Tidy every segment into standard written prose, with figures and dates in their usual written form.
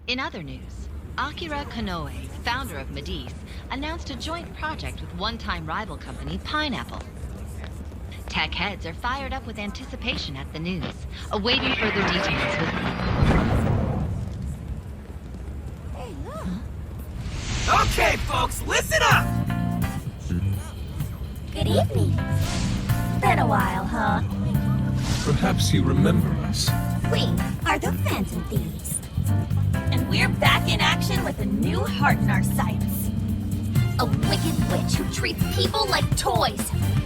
In other news, Akira Konoe, founder of Medice, announced a joint project with one-time rival company Pineapple. Tech heads are fired up with anticipation at the news, awaiting further details with... Hey, look! Okay, folks, listen up! Good evening. Been a while, huh? Perhaps you remember us. We are the Phantom Thieves. And we're back in action with a new heart in our sights. A wicked witch who treats people like toys.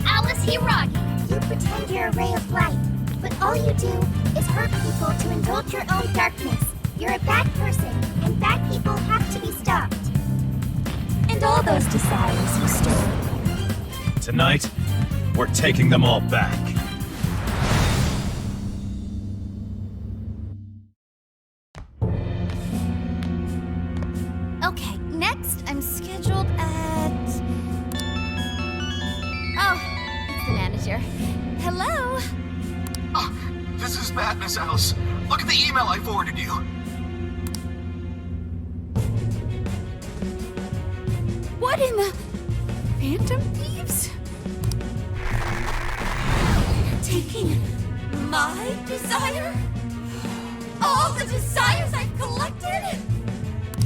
Alice Hiragi. You pretend you're a ray of light, but all you do is hurt people to indulge your own darkness. You're a bad person, and bad people have to be stopped. And all those desires you stole. Tonight, we're taking them all back. Okay, next I'm scheduled at... Oh, it's the manager. Hello? Oh, this is Madness Alice. Look at the email I forwarded you. What in the... Phantom Thieves? You're taking my desire? All the desires I've collected?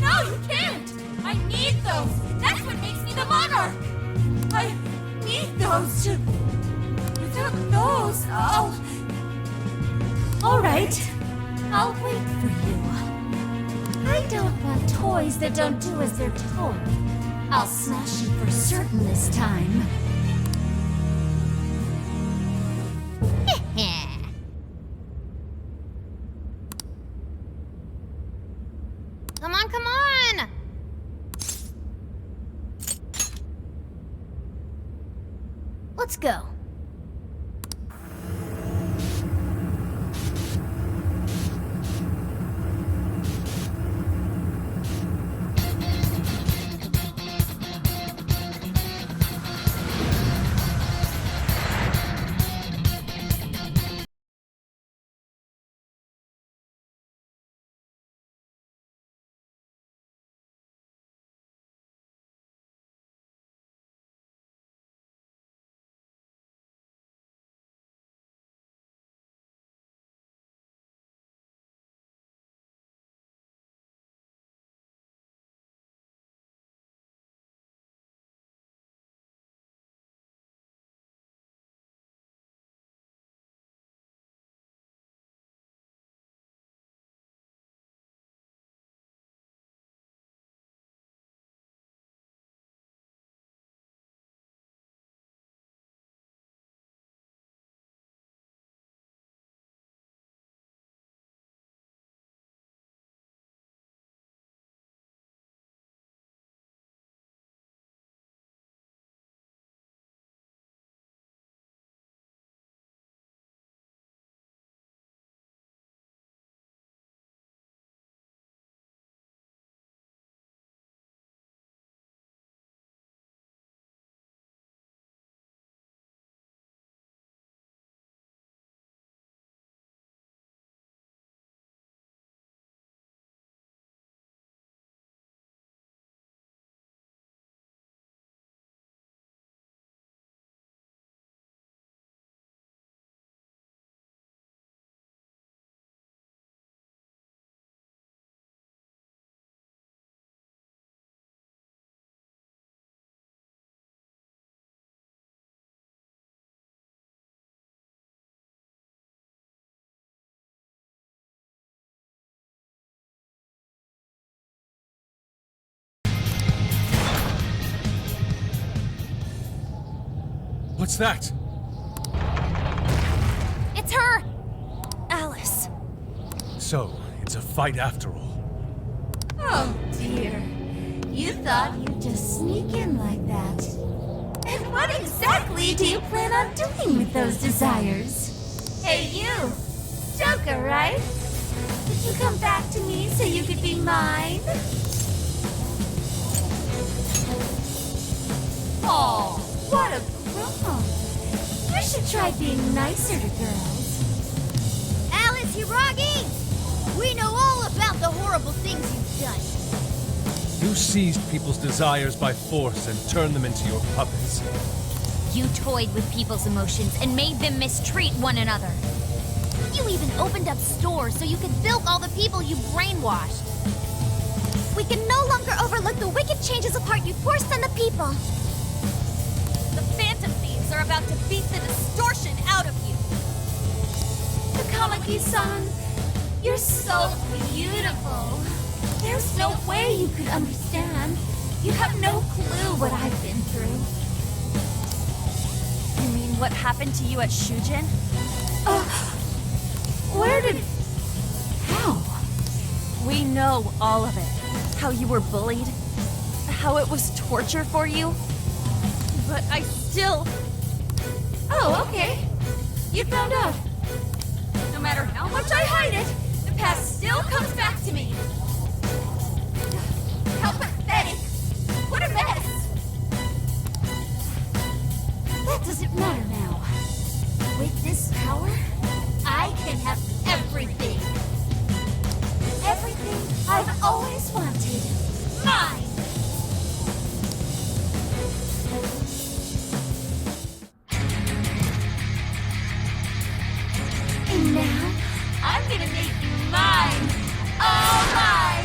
No, you can't! I need those! That's what makes me the monarch! I need those to... Without those, Alright, I'll wait for you. I don't want toys that don't do as they're told. I'll smash you for certain this time. Come on, come on! Let's go. What's that? It's her! Alice. So, it's a fight after all. Oh, dear. You thought you'd just sneak in like that. And what exactly do you plan on doing with those desires? Hey, you! Joker, right? Did you come back to me so you could be mine? Oh, what a grump. You should try being nicer to girls. Alice Hiragi! We know all about the horrible things you've done? You seized people's desires by force and turned them into your puppets. You toyed with people's emotions and made them mistreat one another. You even opened up stores so you could bilk all the people you brainwashed. We can no longer overlook the wicked changes of heart you forced on the people. The Phantom Thieves are about to beat the distortion out of you. Takamaki-san, you're so beautiful. There's no way you could understand. You have no clue what I've been through. You mean what happened to you at Shujin? Where did... How? We know all of it. How you were bullied. How it was torture for you. But I still... Oh, okay. You found out. No matter how much I hide it, the past still comes back to me. How pathetic! What a mess! That doesn't matter now. With this power, I can have everything. Everything I've always wanted. Mine! And now, I'm gonna make you mine! All mine!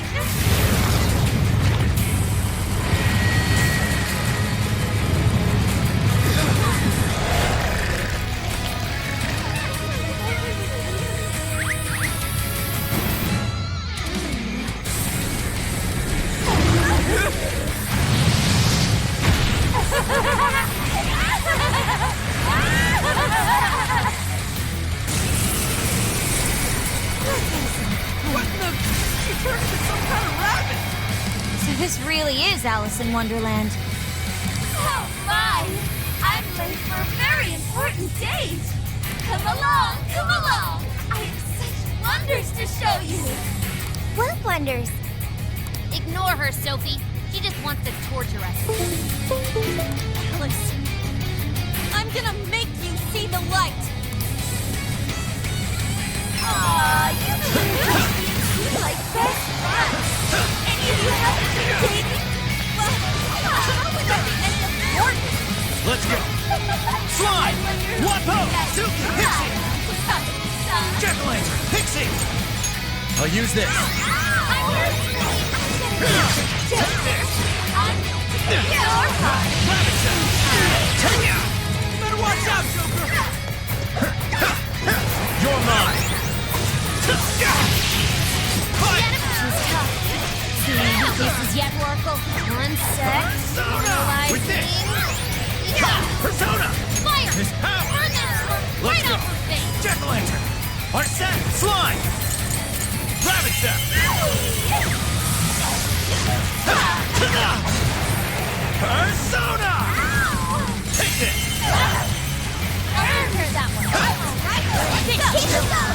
This really is Alice in Wonderland. Oh my! I'm late for a very important date! Come along, come along! I have such wonders to show you! What wonders? Ignore her, Sophie. She just wants to torture us. Alice, I'm gonna make you see the light! Aw, you two like best friends! Any of you haven't been dating? Well, how would that be any important? Let's go. Slide! Wapo! Suki! Pixie! Jack-o'-lantern! Pixie! I'll use this. Better watch out, Joker! You're mine! Fight! See any weaknesses yet, Oracle? One sec. With this! Persona! Fire! This power! Burn that smoke right off her face! Jack-o'-lantern! Arsene! Slime! Rabbit Step! Persona! Take this! I earned her that one. Alright, keep it up!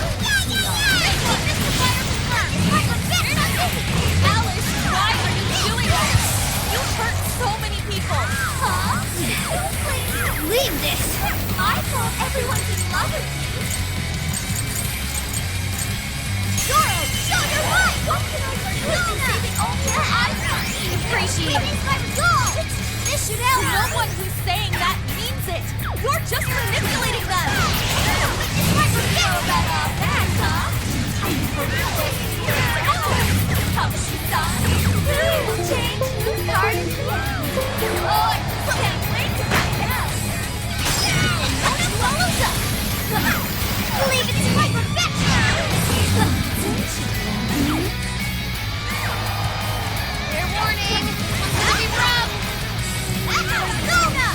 Alice, why are you doing this? You hurt so many people. Huh? Leave this. I thought everyone's in love with you. Doro, show your light. What can I do? Saving all your eyes from me. Appreciate it. This should help. No one who's saying that means it. You're just manipulating them. Know about all that, huh? Who's changed? Who's started? Oh, I can't wait to find out. And nothing follows up. Leave it to my perfection. Fair warning. Someone's gonna be robbed. Arizona!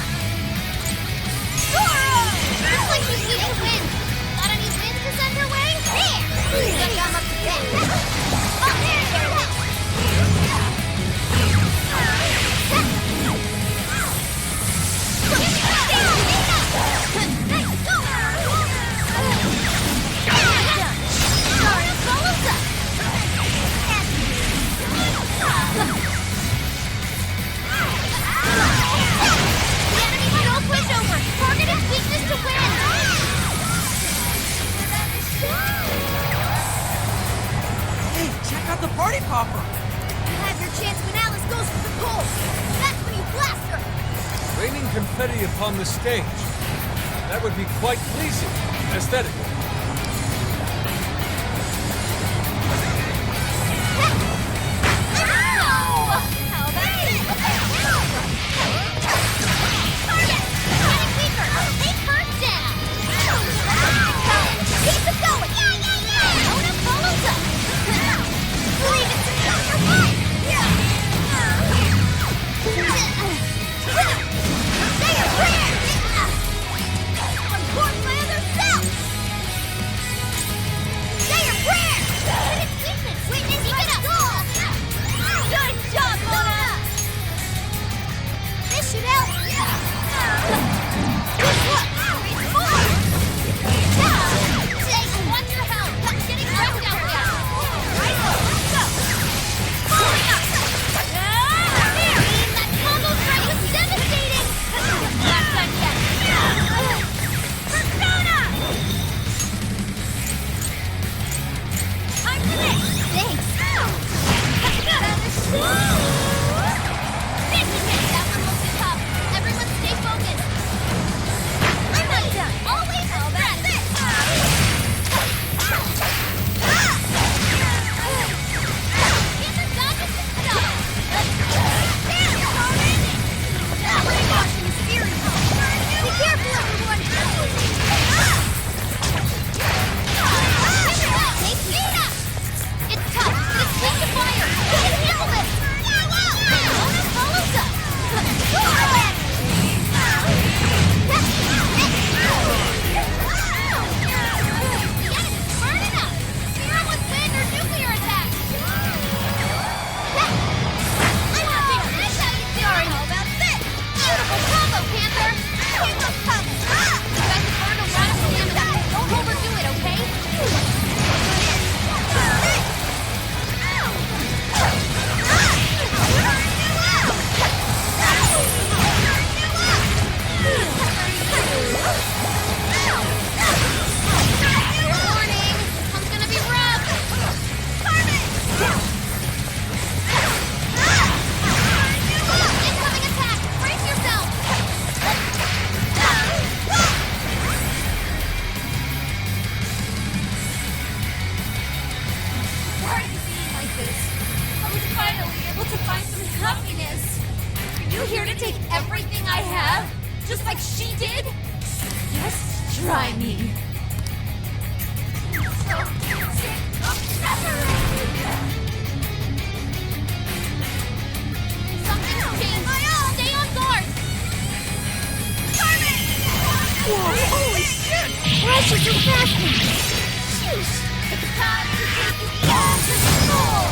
Doro! Looks like he's eating wind. Got any wind to send her way? There! Stuck on up the bed. Oh, there! Hey, check out the party popper! chance when Alice goes for the pole. That's when you blast her. Raining confetti upon the stage. That would be quite pleasing, aesthetically. Try me. Something's changed. Stay on guard. Whoa, holy shit! Why is she so fast? Sheesh. It's time to take you down to school.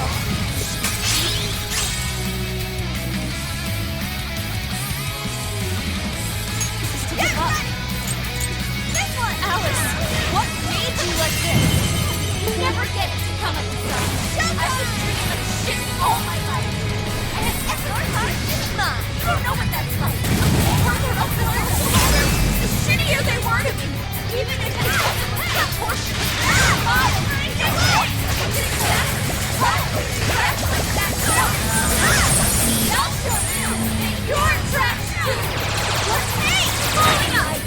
Alice, what made you like this? You never get it to come at the sun. I've been treated like shit all my life. And it's every time it's mine. You don't know what that's like. The further up the stairs you get, the shittier they were to me. Even if they took that portion. You're trash too. What's me? Falling up.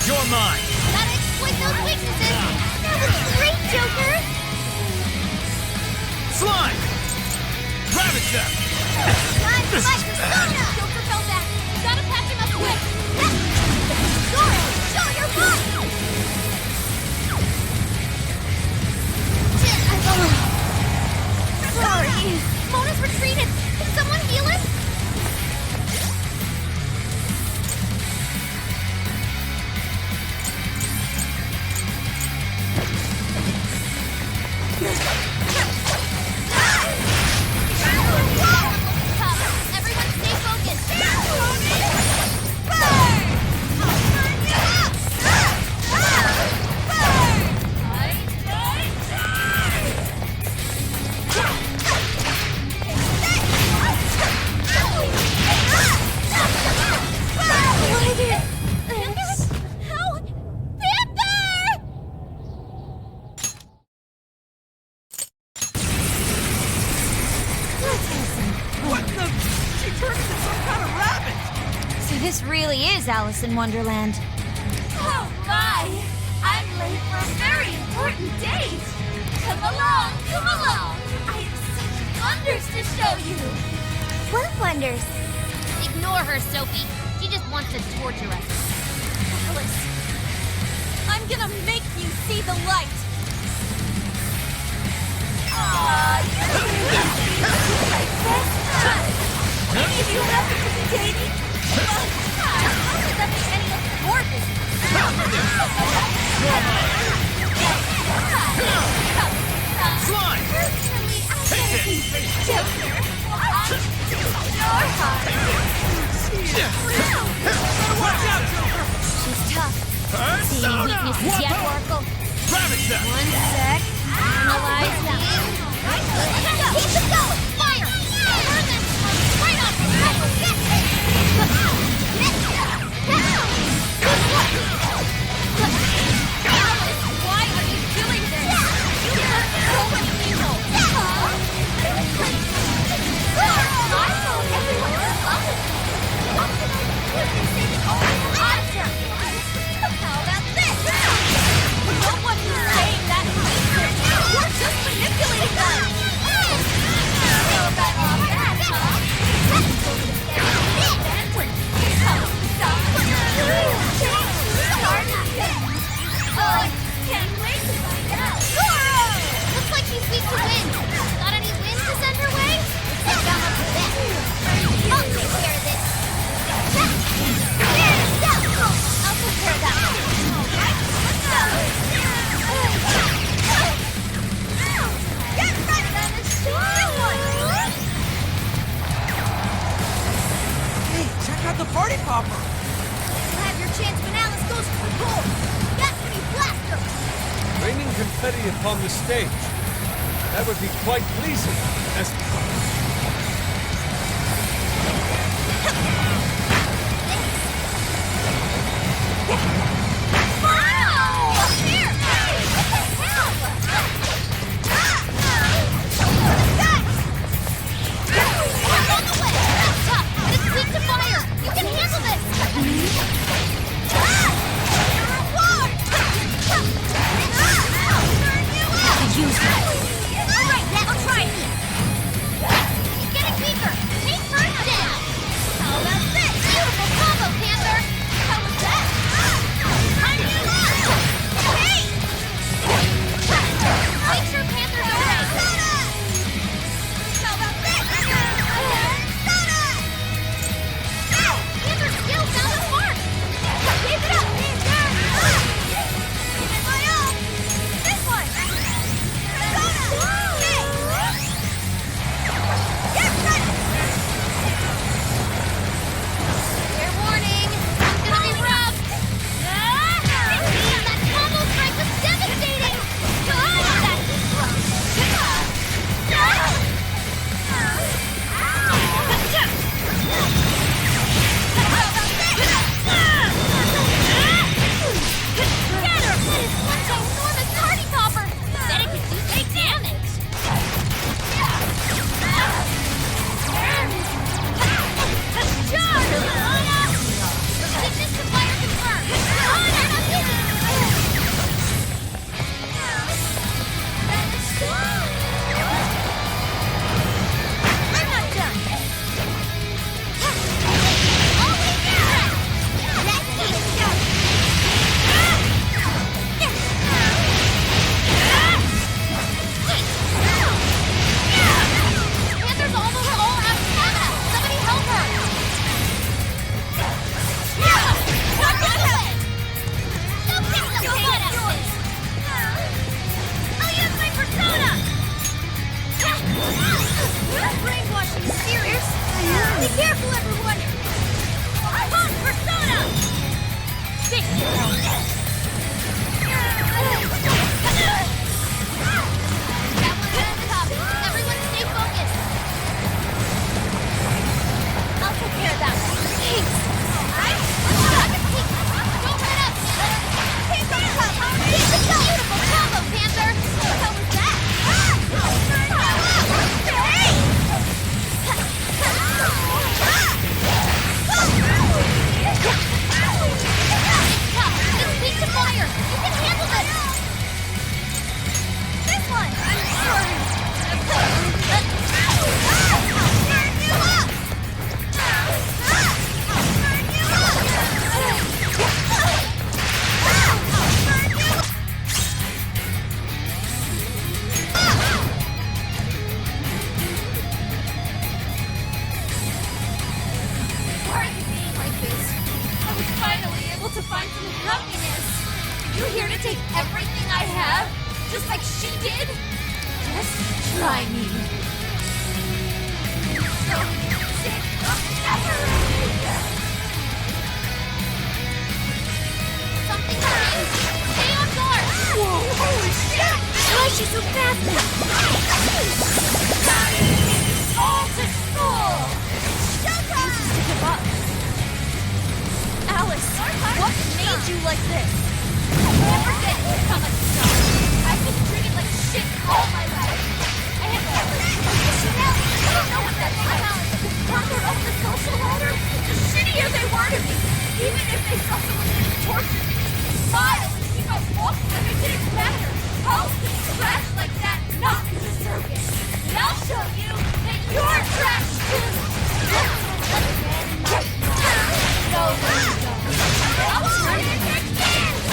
You're mine! Gotta exploit those weaknesses! That was great, Joker! Slime! Ravage them! Time for my persona! Joker fell back. Gotta patch him up quick. Zoro, show your might! Sorry. Mona's retreated. Can someone heal him? Everyone stay focused. What the? She turned into some kind of rabbit! So this really is Alice in Wonderland. Oh my! I'm late for a very important date! Come along, come along! I have such wonders to show you! What wonders? Ignore her, Sophie. She just wants to torture us. Alice, I'm gonna make you see the light! Any of you left to be dating? How did that make any of your business? Slime! Personally, I Take it! think for Joker. Your heart. Watch out, Joker! She's tough. See any Persona! weaknesses yet, Oracle? Ravage them! One sec. Analyze them. Keep it going! Fire! Burn them right off the Alice, why are you doing this? You hurt so many people! I thought everyone was loving me. How can I live in saving all my lives? How about this? No one is saying that either. You're just manipulating them. Feel about all that, huh? Can't wait to find out. Looks like she's weak to wind. Got any wind to send her way? Let's come up with that. I'll take care of this. I'll take care of that. Let's go. Get ready for the storm! Hey, check out the party popper! You'll have your chance when Alice goes for the goal. That's when you blast her. Raining confetti upon the stage. That would be quite pleasing. As Wow! Here! On the way! That's tough, but it's weak to fire! You can handle this! Your reward! Turn you out! Use that! Alright, I'll try it! Brainwashing is serious. Be careful, everyone. Hot persona. Stick to Everyone stay focused. I'll take care of that one. Thanks. Don't let up. Beautiful combo, Panther. How was that? It's weak to fire. You can handle this. This one. I'm sorry. Why are you being like this? I was finally able to find some happiness. You're here to take everything I have, just like she did? Just try me. So sick of never-ending. Something changed. Stay on guard. Whoa, holy shit! Why is she so fast? All to school. Give up. Alice, what made you like this? I never get to become a star. I've been treated like shit all my life. I have never now. I don't know what that thing about. The further up the social ladder, the shittier they were to me. Even if they saw someone getting tortured, smile and keep on walking like it didn't matter. How can trash like that not deserve it? And I'll show you that you're trash too. Go, go. I'll turn it again.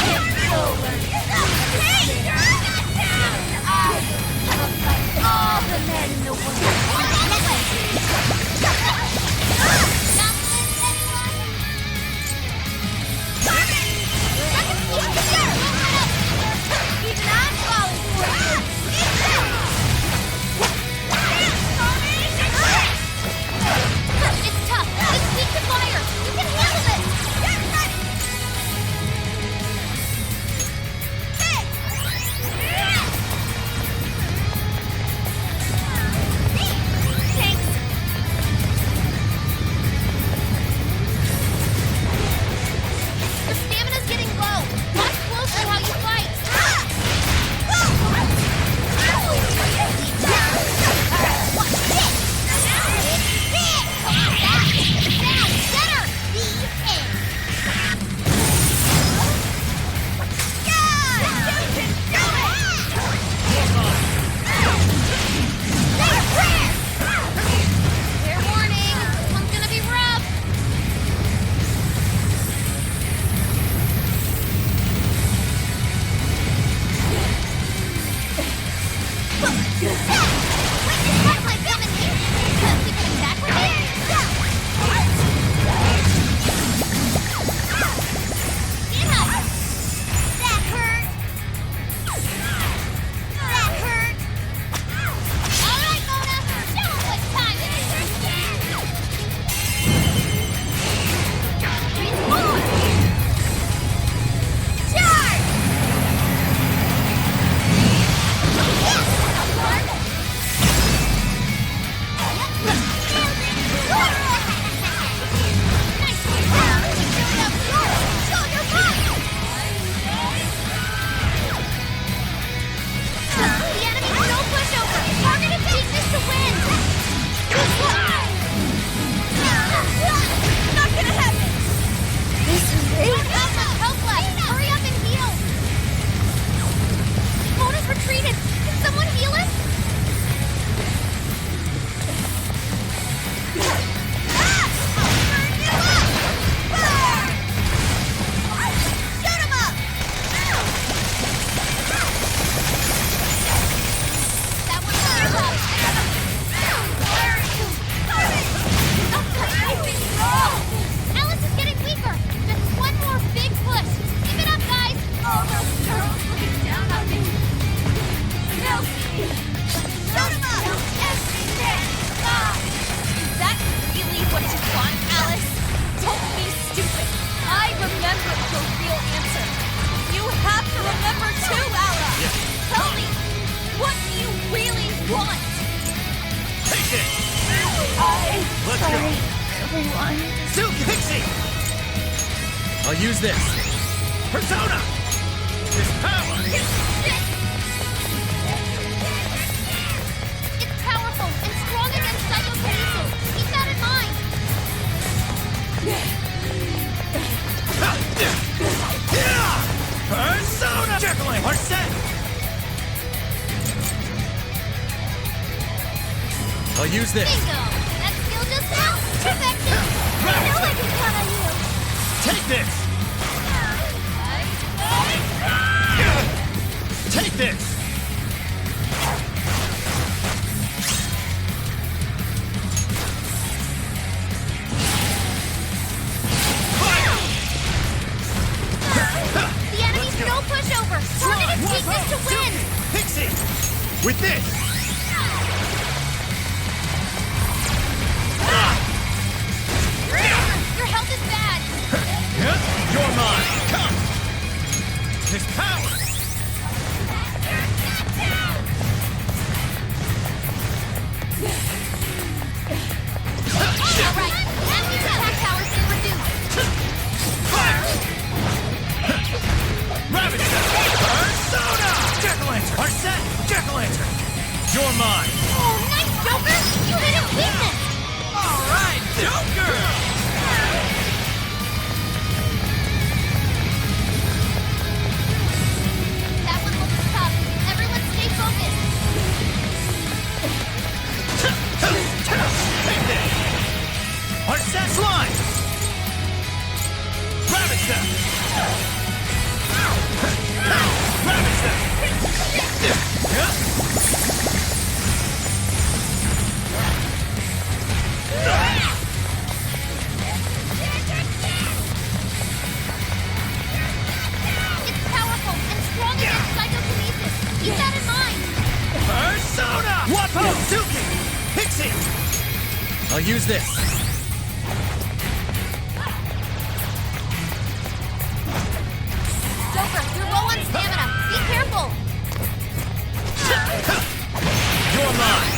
remember too, Ala! Tell me, what do you really want? Take it! Let's Sorry, go! everyone. Suki! Pixie! I'll use this. Persona! This power! It's powerful and strong against psychokinesis. Keep that in mind. Persona! Juggling! Arsene! I'll use this. Bingo! That skill just now? Perfection! I know I can count on you. Take this! Take this! The enemy's no pushover. Targeted weakness to win. Pixie! With this! Your health is bad. You're mine! Come! This power! All right, enemy's attack power's been reduced. Fire! Rabbit Persona! Jack-o'-lantern! Arsene! Jack-o'-lantern! You're mine! Oh, nice, Joker! You hit his weakness. All right, Joker! That one looks tough. Everyone stay focused. Take this! Arsene slime! Rabbit step! Rabbit It's powerful and strong against psychokinesis. Keep that in mind. Persona! Wapo! Suki! Pixie! I'll use this. Joker, you're low on stamina. Be careful. You're mine!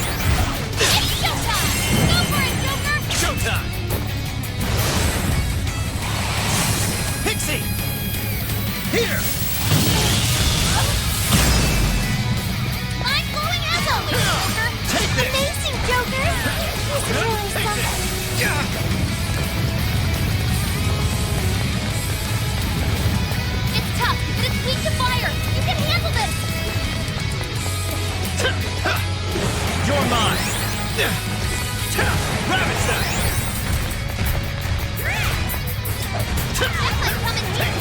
It's showtime. Go for it, Joker. Showtime! Pixie! Here! Mind-blowing as always, Joker. Take this! Amazing, Joker. He's really something. It's tough, but it's weak to fire. You can handle this. You're mine! Rabbit step! That's like coming here.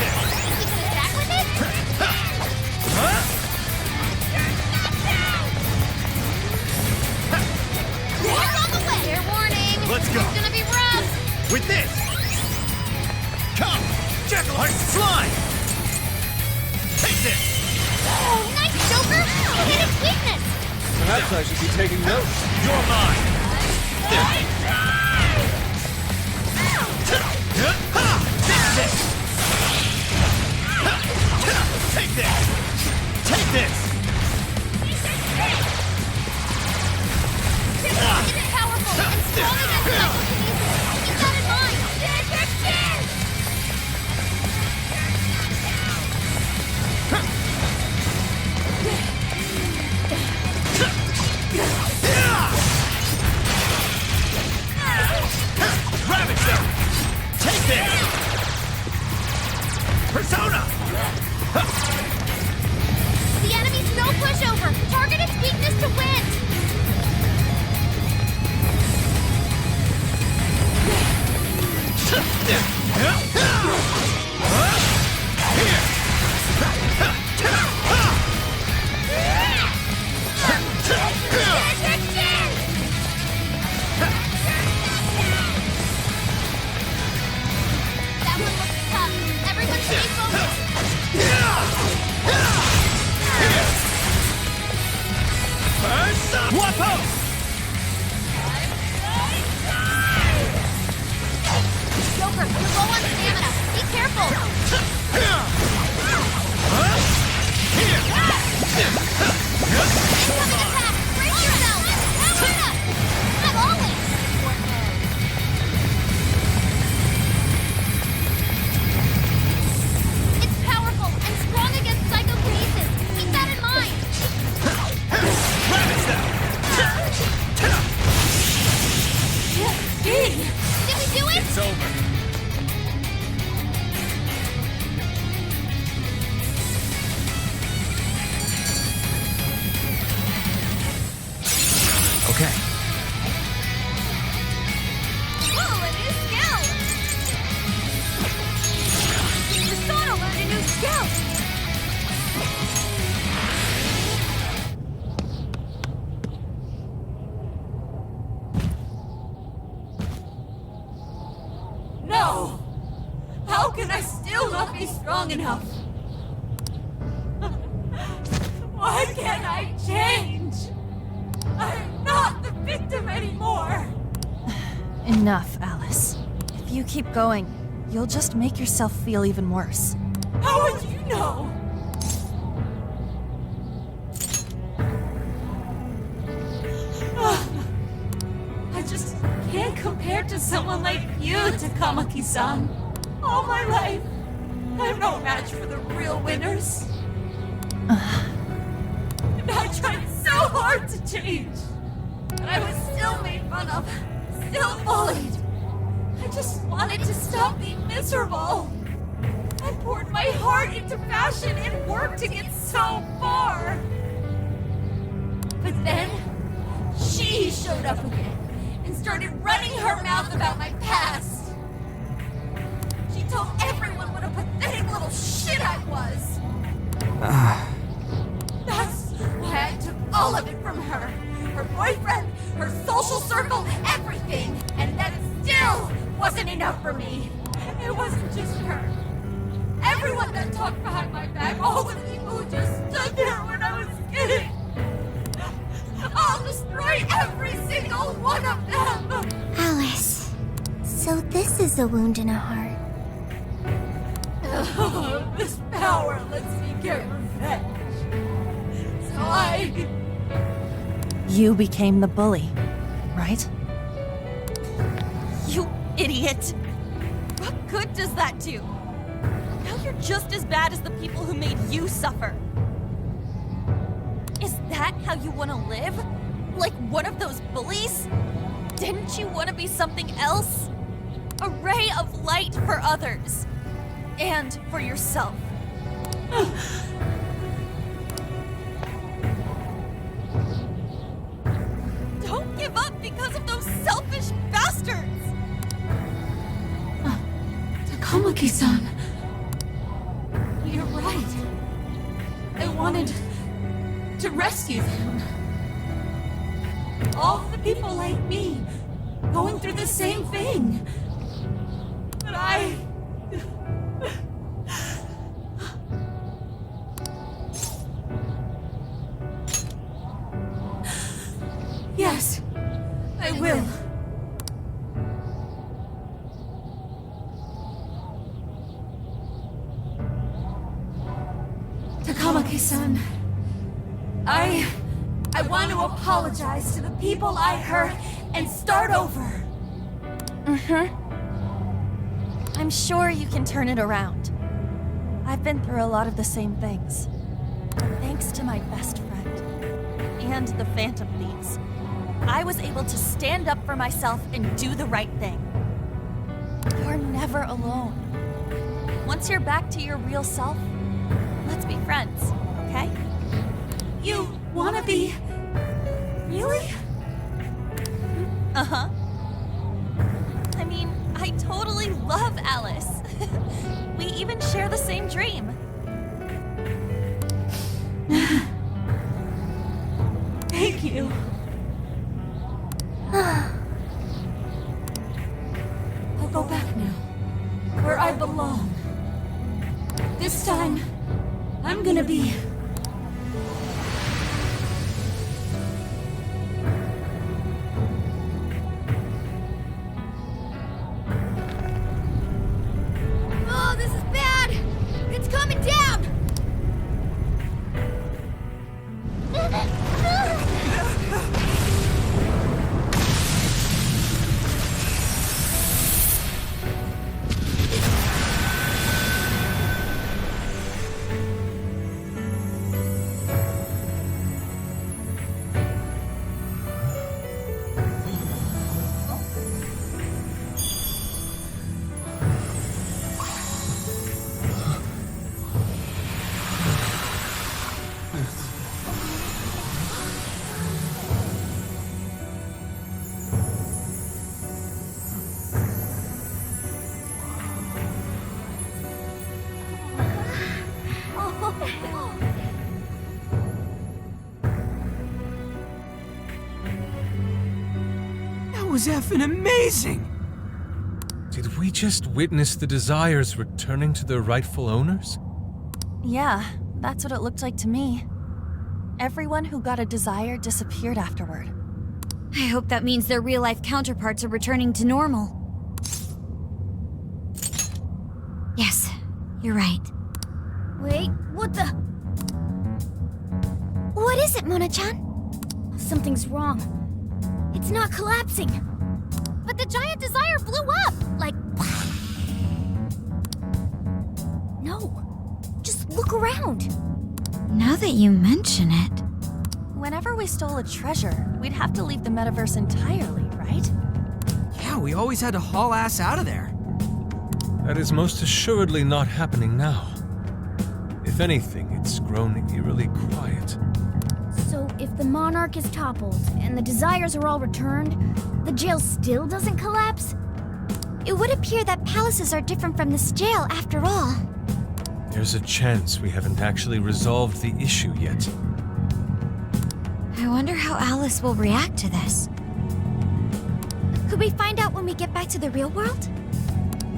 We can attack with it? Huh? You're on the way. Fair warning. Let's go. It's gonna be rough. With this! Come! Jack-o'-lantern slime! Take this! Oh, nice, Joker. You hit its weakness. Perhaps I should be taking notes. You're mine! Take this! Take this! It's powerful and strong against psychokinesis. Keep that in mind. Rabbit step! Take this! Persona! The enemy's long enough. Why can't I change? I'm not the victim anymore. Enough, Alice. If you keep going, you'll just make yourself feel even worse. How would you know? I just can't compare to someone like you, Takamaki-san. All my life, I'm no match for the real winners. And I tried so hard to change. But I was still made fun of, still bullied. I just wanted to stop being miserable. I poured my heart into fashion and work to get so far. But then, she showed up again and started running her mouth about my past. She told everyone what a pathetic little shit I was. That's why I took all of it from her. Her boyfriend, her social circle, everything. And that still wasn't enough for me. It wasn't just her. Everyone that talked behind my back, all the people who just stood there when I was kidding. I'll destroy every single one of them! Alice, so this is a wound in a heart. This power lets me get revenge. So You became the bully, right? You idiot! What good does that do? Now you're just as bad as the people who made you suffer. Is that how you want to live? Like one of those bullies? Didn't you want to be something else? A ray of light for others. And for yourself. Don't give up because of those selfish bastards! Takamaki-san. You're right. I wanted to rescue them. All the people like me, going through the same thing. But Yes, I will. Takamaki-san, I want to apologize to the people I hurt and start over. I'm sure you can turn it around. I've been through a lot of the same things. But thanks to my best friend and the Phantom Thieves, I was able to stand up for myself and do the right thing. You're never alone. Once you're back to your real self, let's be friends, okay? You wanna be... Really? Uh-huh. I mean, I totally love Alice. We even share the same dream. Thank you. I'll go back now, where I belong. This time, I'm gonna be... Oh, this is bad! It's coming down! That was effing amazing! Did we just witness the desires returning to their rightful owners? Yeah, that's what it looked like to me. Everyone who got a desire disappeared afterward. I hope that means their real-life counterparts are returning to normal. Yes, you're right. Wait, what the? What is it, Mona-chan? Something's wrong. It's not collapsing. But the giant desire blew up! Like... No. Just look around. Now that you mention it... Whenever we stole a treasure, we'd have to leave the metaverse entirely, right? Yeah, we always had to haul ass out of there. That is most assuredly not happening now. If anything, it's grown eerily quiet. So if the monarch is toppled and the desires are all returned, the jail still doesn't collapse? It would appear that palaces are different from this jail after all. There's a chance we haven't actually resolved the issue yet. I wonder how Alice will react to this. Could we find out when we get back to the real world?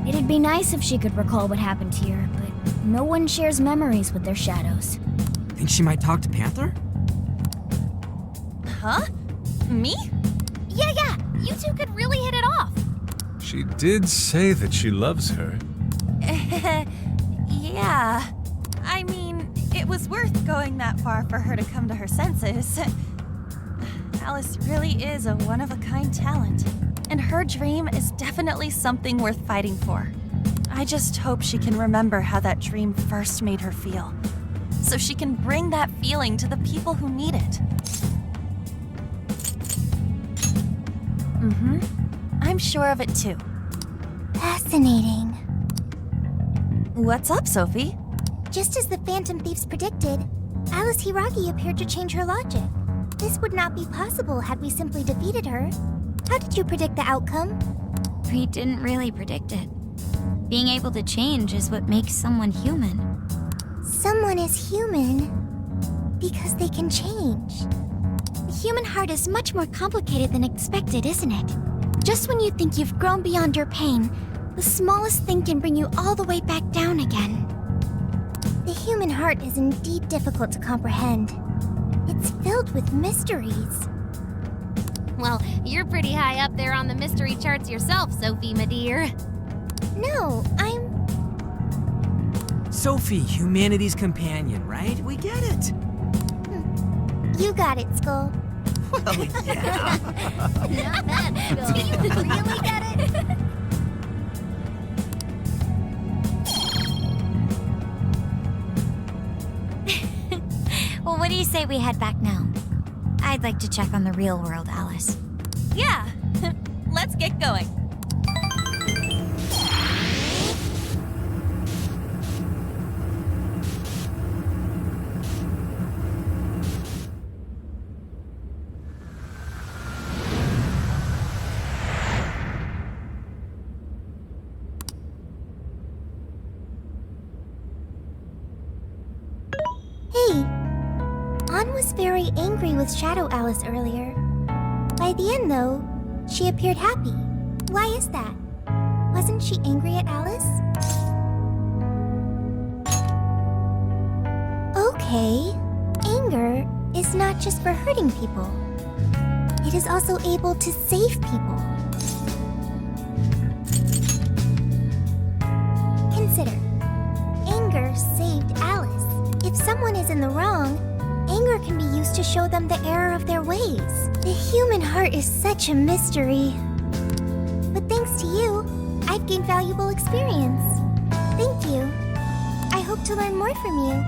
It'd be nice if she could recall what happened here, but no one shares memories with their shadows. Think she might talk to Panther? Huh? Me? Yeah, you two could really hit it off. She did say that she loves her. Yeah. I mean, it was worth going that far for her to come to her senses. Alice really is a one-of-a-kind talent, and her dream is definitely something worth fighting for. I just hope she can remember how that dream first made her feel, so she can bring that feeling to the people who need it. I'm sure of it too. Fascinating. What's up, Sophie? Just as the Phantom Thieves predicted, Alice Hiragi appeared to change her logic. This would not be possible had we simply defeated her. How did you predict the outcome? We didn't really predict it. Being able to change is what makes someone human. Someone is human because they can change. The human heart is much more complicated than expected, isn't it? Just when you think you've grown beyond your pain, the smallest thing can bring you all the way back down again. The human heart is indeed difficult to comprehend. It's filled with mysteries. Well, you're pretty high up there on the mystery charts yourself, Sophie, my dear. No, I'm... Sophie, humanity's companion, right? We get it. You got it, Skull. Well, yeah. Not bad, Skull. Do you really get it? Well, what do you say we head back now? I'd like to check on the real world, Alice. Yeah, let's get going. Hey, Ann was very angry with Shadow Alice earlier. By the end, though, she appeared happy. Why is that? Wasn't she angry at Alice? Okay, anger is not just for hurting people. It is also able to save people. Consider, anger saved Alice. If someone is in the wrong, anger can be used to show them the error of their ways. The human heart is such a mystery. But thanks to you, I've gained valuable experience. Thank you. I hope to learn more from you.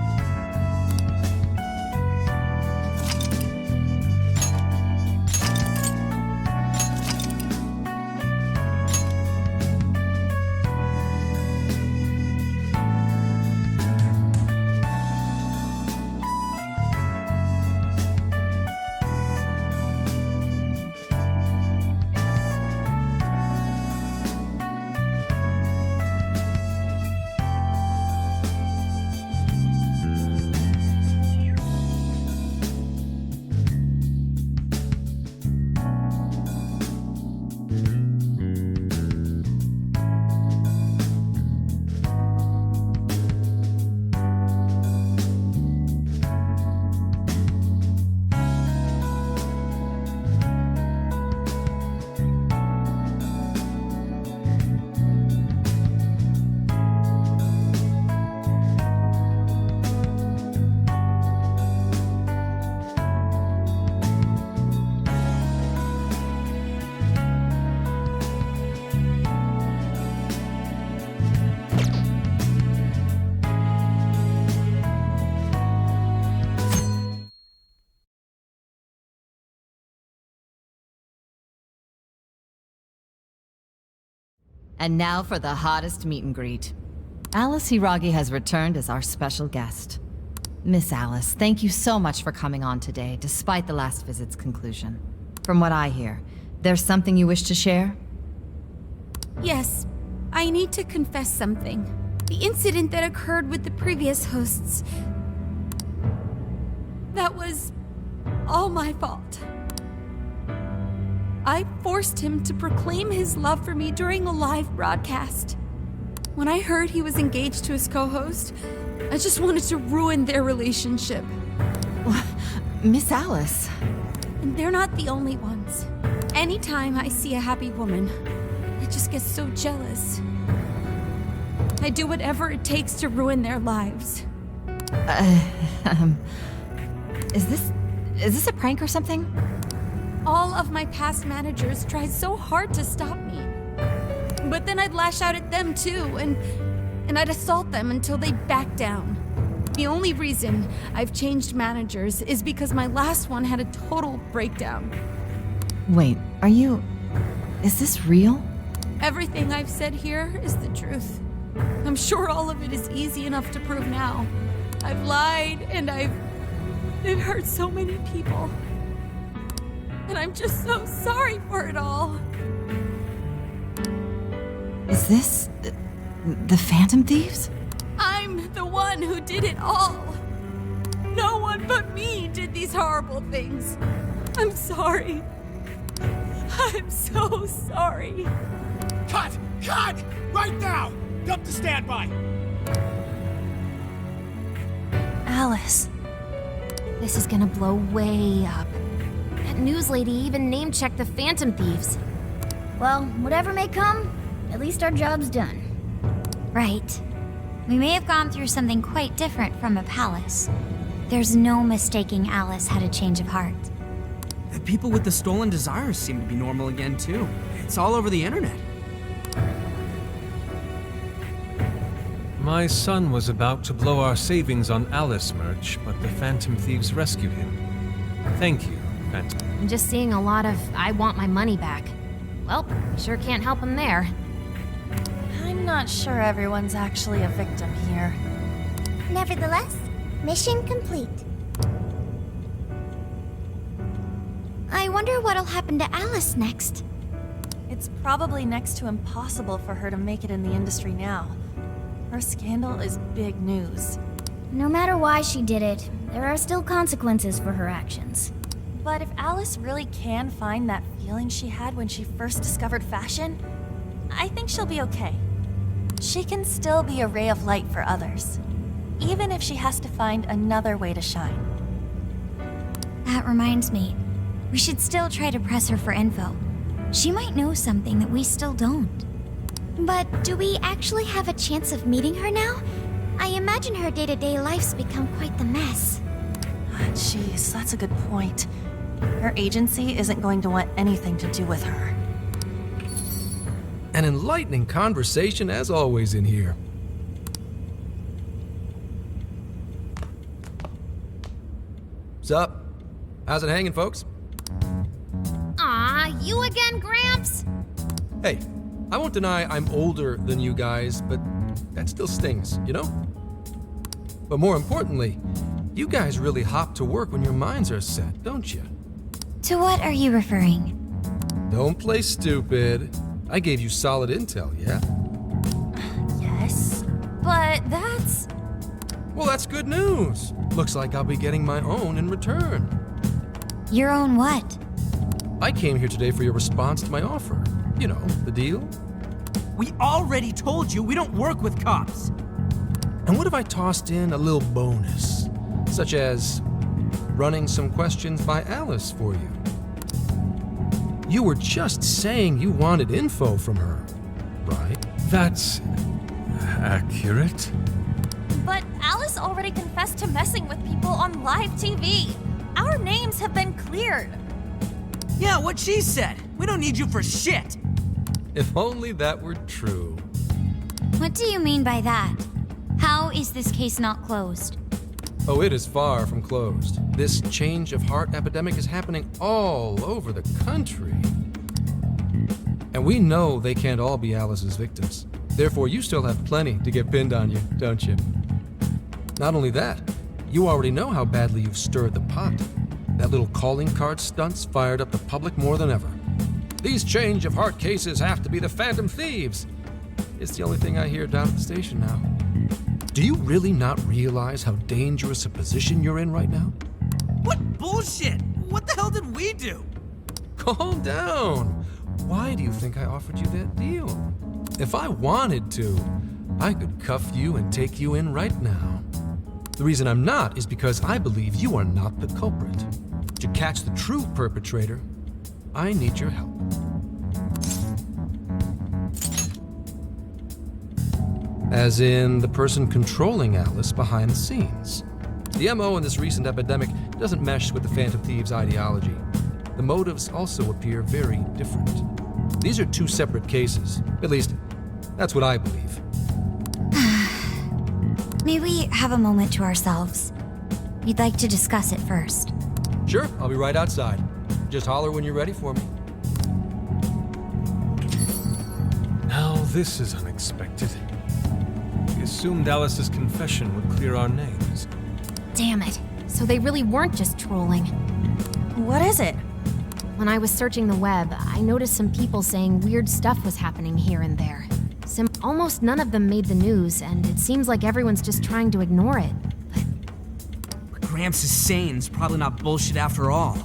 And now for the hottest meet and greet. Alice Hiragi has returned as our special guest. Miss Alice, thank you so much for coming on today, despite the last visit's conclusion. From what I hear, there's something you wish to share? Yes, I need to confess something. The incident that occurred with the previous hosts. That was all my fault. I forced him to proclaim his love for me during a live broadcast. When I heard he was engaged to his co-host, I just wanted to ruin their relationship. Miss Alice. And they're not the only ones. Anytime I see a happy woman, I just get so jealous. I do whatever it takes to ruin their lives. Is this a prank or something? All of my past managers tried so hard to stop me. But then I'd lash out at them too, and I'd assault them until they backed down. The only reason I've changed managers is because my last one had a total breakdown. Wait, is this real? Everything I've said here is the truth. I'm sure all of it is easy enough to prove now. I've lied, and I've hurt so many people. And I'm just so sorry for it all. Is this the Phantom Thieves? I'm the one who did it all. No one but me did these horrible things. I'm sorry. I'm so sorry. Cut! Cut! Right now! Dump to standby! Alice. This is gonna blow way up. That news lady even name-checked the Phantom Thieves. Well, whatever may come, at least our job's done. Right. We may have gone through something quite different from a palace. There's no mistaking Alice had a change of heart. The people with the stolen desires seem to be normal again, too. It's all over the internet. My son was about to blow our savings on Alice merch, but the Phantom Thieves rescued him. Thank you, Phantom. I'm just seeing a lot of I want my money back. Well, sure can't help him there. I'm not sure everyone's actually a victim here. Nevertheless, mission complete. I wonder what'll happen to Alice next. It's probably next to impossible for her to make it in the industry now. Her scandal is big news. No matter why she did it, there are still consequences for her actions. But if Alice really can find that feeling she had when she first discovered fashion, I think she'll be okay. She can still be a ray of light for others, even if she has to find another way to shine. That reminds me, we should still try to press her for info. She might know something that we still don't. But do we actually have a chance of meeting her now? I imagine her day-to-day life's become quite the mess. Jeez, that's a good point. Her agency isn't going to want anything to do with her. An enlightening conversation as always in here. Sup? How's it hanging, folks? Aw, you again, Gramps? Hey, I won't deny I'm older than you guys, but that still stings, you know? But more importantly, you guys really hop to work when your minds are set, don't you? To what are you referring? Don't play stupid. I gave you solid intel, yeah? Yes, but that's... Well, that's good news. Looks like I'll be getting my own in return. Your own what? I came here today for your response to my offer. You know, the deal. We already told you we don't work with cops. And what if I tossed in a little bonus, such as running some questions by Alice for you? You were just saying you wanted info from her, right? That's accurate. But Alice already confessed to messing with people on live TV. Our names have been cleared. Yeah, what she said. We don't need you for shit. If only that were true. What do you mean by that? How is this case not closed? Oh, it is far from closed. This change of heart epidemic is happening all over the country. And we know they can't all be Alice's victims. Therefore, you still have plenty to get pinned on you, don't you? Not only that, you already know how badly you've stirred the pot. That little calling card stunt's fired up the public more than ever. These change of heart cases have to be the Phantom Thieves. It's the only thing I hear down at the station now. Do you really not realize how dangerous a position you're in right now? What bullshit? What the hell did we do? Calm down. Why do you think I offered you that deal? If I wanted to, I could cuff you and take you in right now. The reason I'm not is because I believe you are not the culprit. To catch the true perpetrator, I need your help. As in the person controlling Alice behind the scenes. The MO in this recent epidemic doesn't mesh with the Phantom Thieves' ideology. The motives also appear very different. These are two separate cases. At least, that's what I believe. May we have a moment to ourselves? We'd like to discuss it first. Sure, I'll be right outside. Just holler when you're ready for me. Now this is unexpected. We assumed Alice's confession would clear our names. Damn it. So they really weren't just trolling. What is it? When I was searching the web, I noticed some people saying weird stuff was happening here and there. Almost none of them made the news, and it seems like everyone's just trying to ignore it. What Gramps is saying is probably not bullshit after all.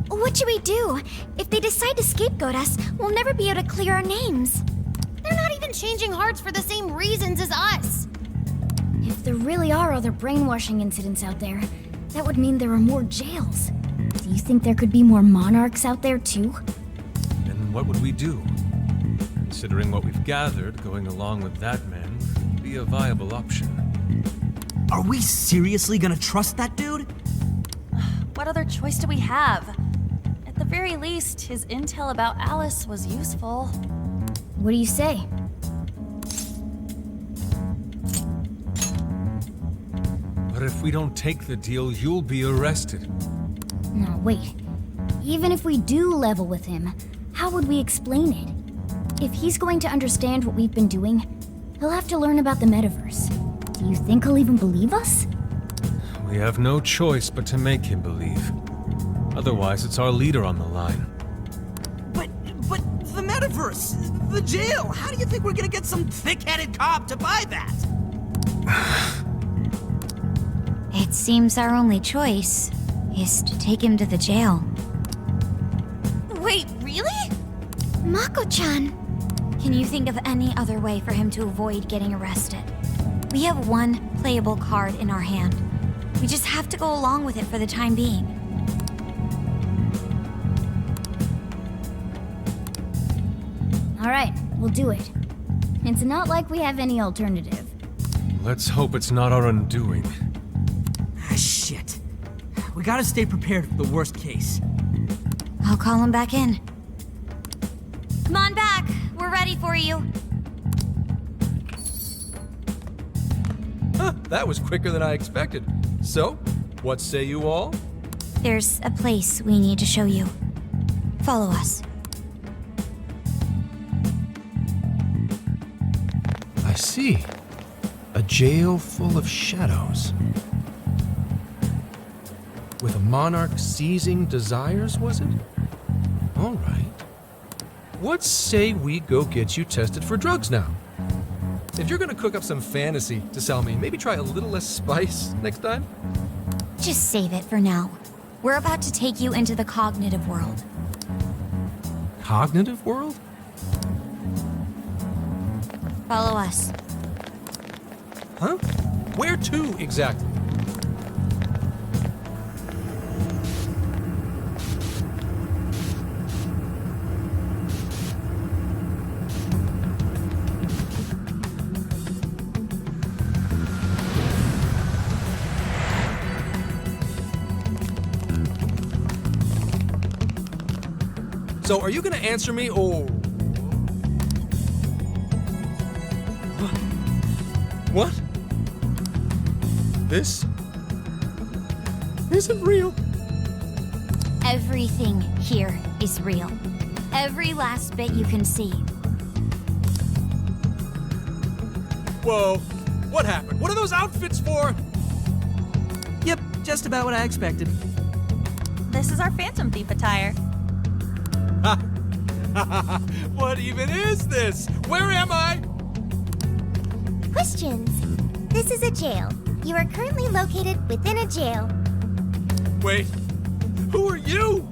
What should we do? If they decide to scapegoat us, we'll never be able to clear our names. They're not even changing hearts for the same reasons as us. If there really are other brainwashing incidents out there, that would mean there are more jails. Do you think there could be more monarchs out there too? Then what would we do? Considering what we've gathered, going along with that man could be a viable option. Are we seriously gonna trust that dude? What other choice do we have? At the very least, his intel about Alice was useful. What do you say? But if we don't take the deal, you'll be arrested. No, wait. Even if we do level with him, how would we explain it? If he's going to understand what we've been doing, he'll have to learn about the metaverse. Do you think he'll even believe us? We have no choice but to make him believe. Otherwise, it's our leader on the line. But the metaverse, the jail, how do you think we're gonna get some thick-headed cop to buy that? It seems our only choice is to take him to the jail. Wait, really? Mako-chan! Can you think of any other way for him to avoid getting arrested? We have one playable card in our hand. We just have to go along with it for the time being. Alright, we'll do it. It's not like we have any alternative. Let's hope it's not our undoing. Ah, shit. We gotta stay prepared for the worst case. I'll call him back in. Come on back. We're ready for you. Huh, that was quicker than I expected. So, what say you all? There's a place we need to show you. Follow us. I see. A jail full of shadows. With a monarch seizing desires, was it? All right. What say we go get you tested for drugs now? If you're gonna cook up some fantasy to sell me, maybe try a little less spice next time? Just save it for now. We're about to take you into the cognitive world. Cognitive world? Follow us. Huh? Where to exactly? So, are you gonna answer me, or... What? This isn't real. Everything here is real. every last bit you can see. Whoa, what happened? What are those outfits for? Yep, just about what I expected. This is our Phantom Thief attire. What even is this? Where am I? Questions. This is a jail. You are currently located within a jail. Wait, who are you?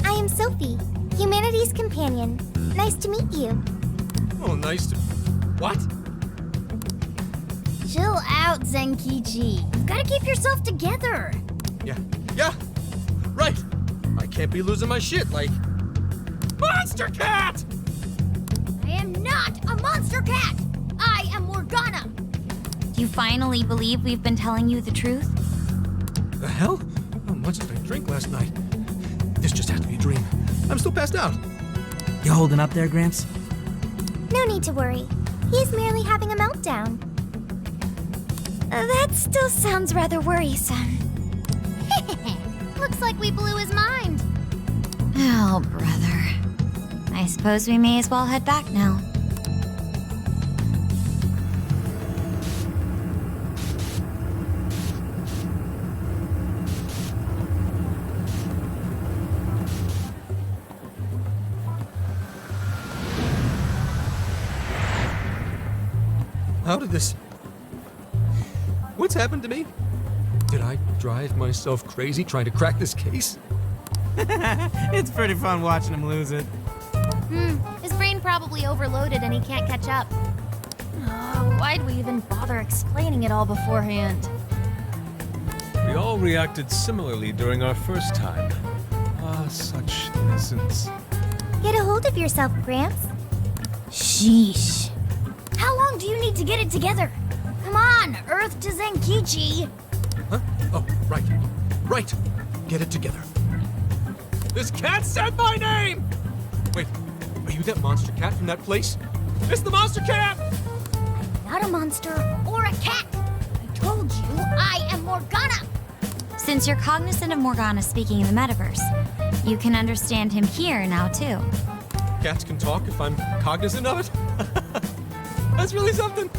I am Sophie, humanity's companion. Nice to meet you. Oh, nice to... What? Chill out, Zenkichi. You've gotta keep yourself together. Yeah, right. I can't be losing my shit like... Monster Cat! I am not a monster cat! I am Morgana! Do you finally believe we've been telling you the truth? The hell? How much did I drink last night? This just had to be a dream. I'm still passed out. You holding up there, Gramps? No need to worry. He is merely having a meltdown. That still sounds rather worrisome. Looks like we blew his mind. Oh, brother. I suppose we may as well head back now. How did this... What's happened to me? Did I drive myself crazy trying to crack this case? It's pretty fun watching him lose it. His brain probably overloaded and he can't catch up. Oh, why'd we even bother explaining it all beforehand? We all reacted similarly during our first time. Ah, such innocence. Get a hold of yourself, Gramps. Sheesh. How long do you need to get it together? Come on, Earth to Zenkichi. Huh? Oh, right. Right. Get it together. This cat said my name! Wait, are you that monster cat from that place? It's the monster cat! Not a monster or a cat. I told you I am Morgana. Since you're cognizant of Morgana speaking in the metaverse, you can understand him here now too. Cats can talk if I'm cognizant of it? That's really something.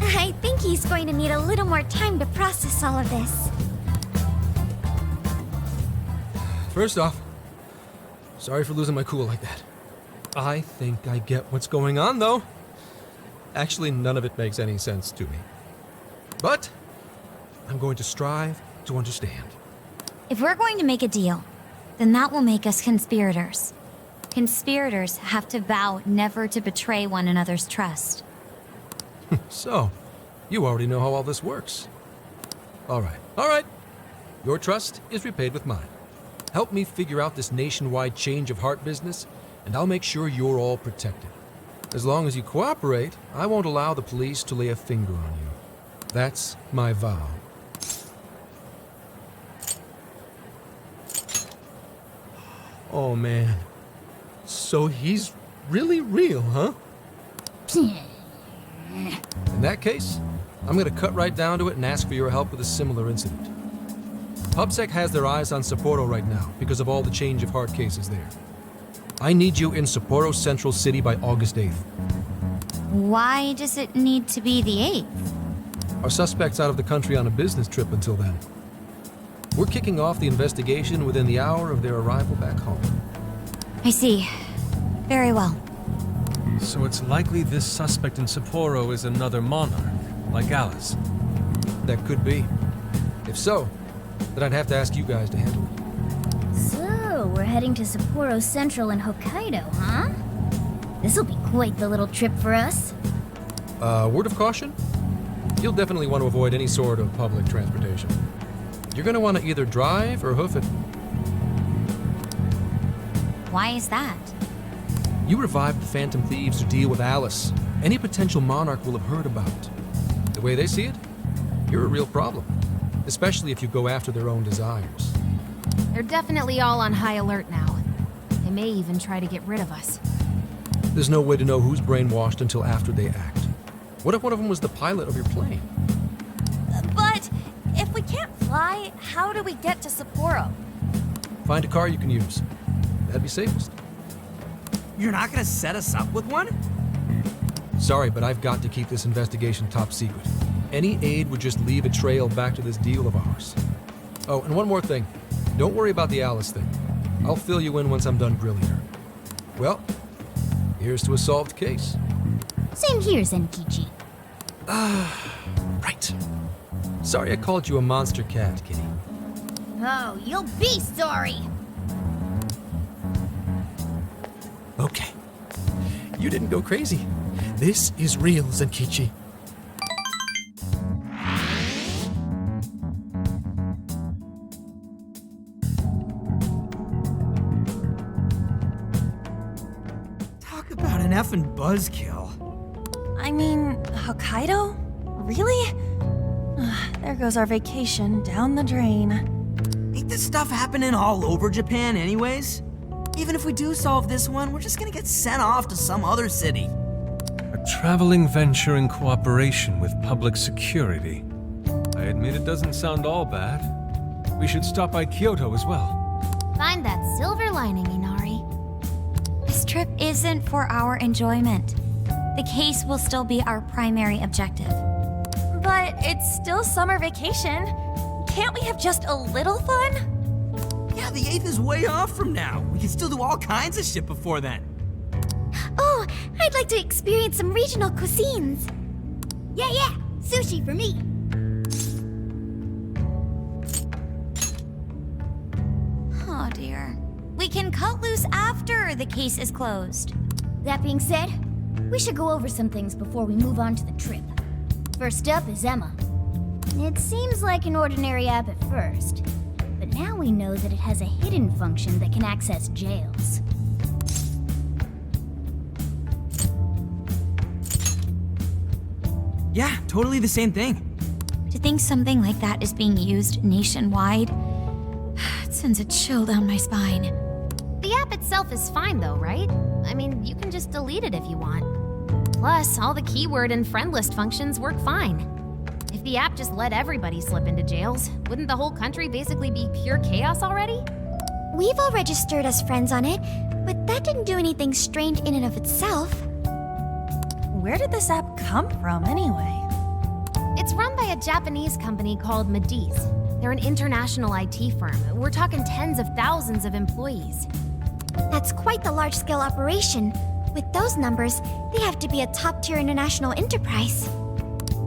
I think he's going to need a little more time to process all of this. First off, sorry for losing my cool like that. I think I get what's going on, though. Actually, none of it makes any sense to me. But I'm going to strive to understand. If we're going to make a deal, then that will make us conspirators. Conspirators have to vow never to betray one another's trust. So, you already know how all this works. All right. Your trust is repaid with mine. Help me figure out this nationwide change of heart business, and I'll make sure you're all protected. As long as you cooperate, I won't allow the police to lay a finger on you. That's my vow. Oh, man. So he's really real, huh? In that case, I'm gonna cut right down to it and ask for your help with a similar incident. PubSec has their eyes on Sapporo right now because of all the change of heart cases there. I need you in Sapporo Central City by August 8th. Why does it need to be the 8th? Our suspect's out of the country on a business trip until then. We're kicking off the investigation within the hour of their arrival back home. I see. Very well. So it's likely this suspect in Sapporo is another monarch, like Alice. That could be. If so, then I'd have to ask you guys to handle it. So, we're heading to Sapporo Central in Hokkaido, huh? This'll be quite the little trip for us. Word of caution? You'll definitely want to avoid any sort of public transportation. You're gonna want to either drive or hoof it. Why is that? You revived the Phantom Thieves to deal with Alice. Any potential monarch will have heard about it. The way they see it, you're a real problem. Especially if you go after their own desires. They're definitely all on high alert now. They may even try to get rid of us. There's no way to know who's brainwashed until after they act. What if one of them was the pilot of your plane? But if we can't fly, how do we get to Sapporo? Find a car you can use. That'd be safest. You're not gonna set us up with one? Sorry, but I've got to keep this investigation top secret. Any aid would just leave a trail back to this deal of ours. Oh, and one more thing. Don't worry about the Alice thing. I'll fill you in once I'm done grilling her. Well, here's to a solved case. Same here, Zenkichi. Right. Sorry I called you a monster cat, Kitty. Oh, you'll be sorry. Okay. You didn't go crazy. This is real, Zenkichi. Talk about an effing buzzkill. I mean, Hokkaido? Really? There goes our vacation down the drain. Ain't this stuff happening all over Japan anyways? Even if we do solve this one, we're just gonna get sent off to some other city. A traveling venture in cooperation with public security. I admit it doesn't sound all bad. We should stop by Kyoto as well. Find that silver lining, Inari. This trip isn't for our enjoyment. The case will still be our primary objective. But it's still summer vacation. Can't we have just a little fun? Yeah, the 8th is way off from now. We can still do all kinds of shit before then. Oh, I'd like to experience some regional cuisines. Yeah, sushi for me. Oh dear. We can cut loose after the case is closed. That being said, we should go over some things before we move on to the trip. First up is Emma. It seems like an ordinary app at first, but now we know that it has a hidden function that can access jails. Yeah, totally the same thing. To think something like that is being used nationwide, it sends a chill down my spine. The app itself is fine though, right? I mean, you can just delete it if you want. Plus, all the keyword and friend list functions work fine. If the app just let everybody slip into jails, wouldn't the whole country basically be pure chaos already? We've all registered as friends on it, but that didn't do anything strange in and of itself. Where did this app come from, anyway? It's run by a Japanese company called Medice. They're an international IT firm. We're talking tens of thousands of employees. That's quite the large-scale operation. With those numbers, they have to be a top-tier international enterprise.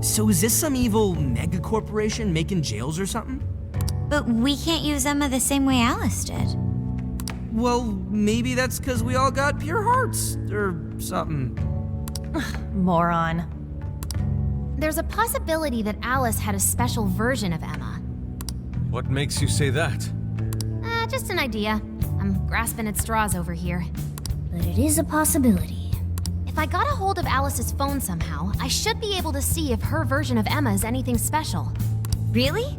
So is this some evil mega corporation making jails or something? But we can't use Emma the same way Alice did. Well, maybe that's because we all got pure hearts, or something. Moron. There's a possibility that Alice had a special version of Emma. What makes you say that? Just an idea. I'm grasping at straws over here. But it is a possibility. If I got a hold of Alice's phone somehow, I should be able to see if her version of Emma is anything special. Really?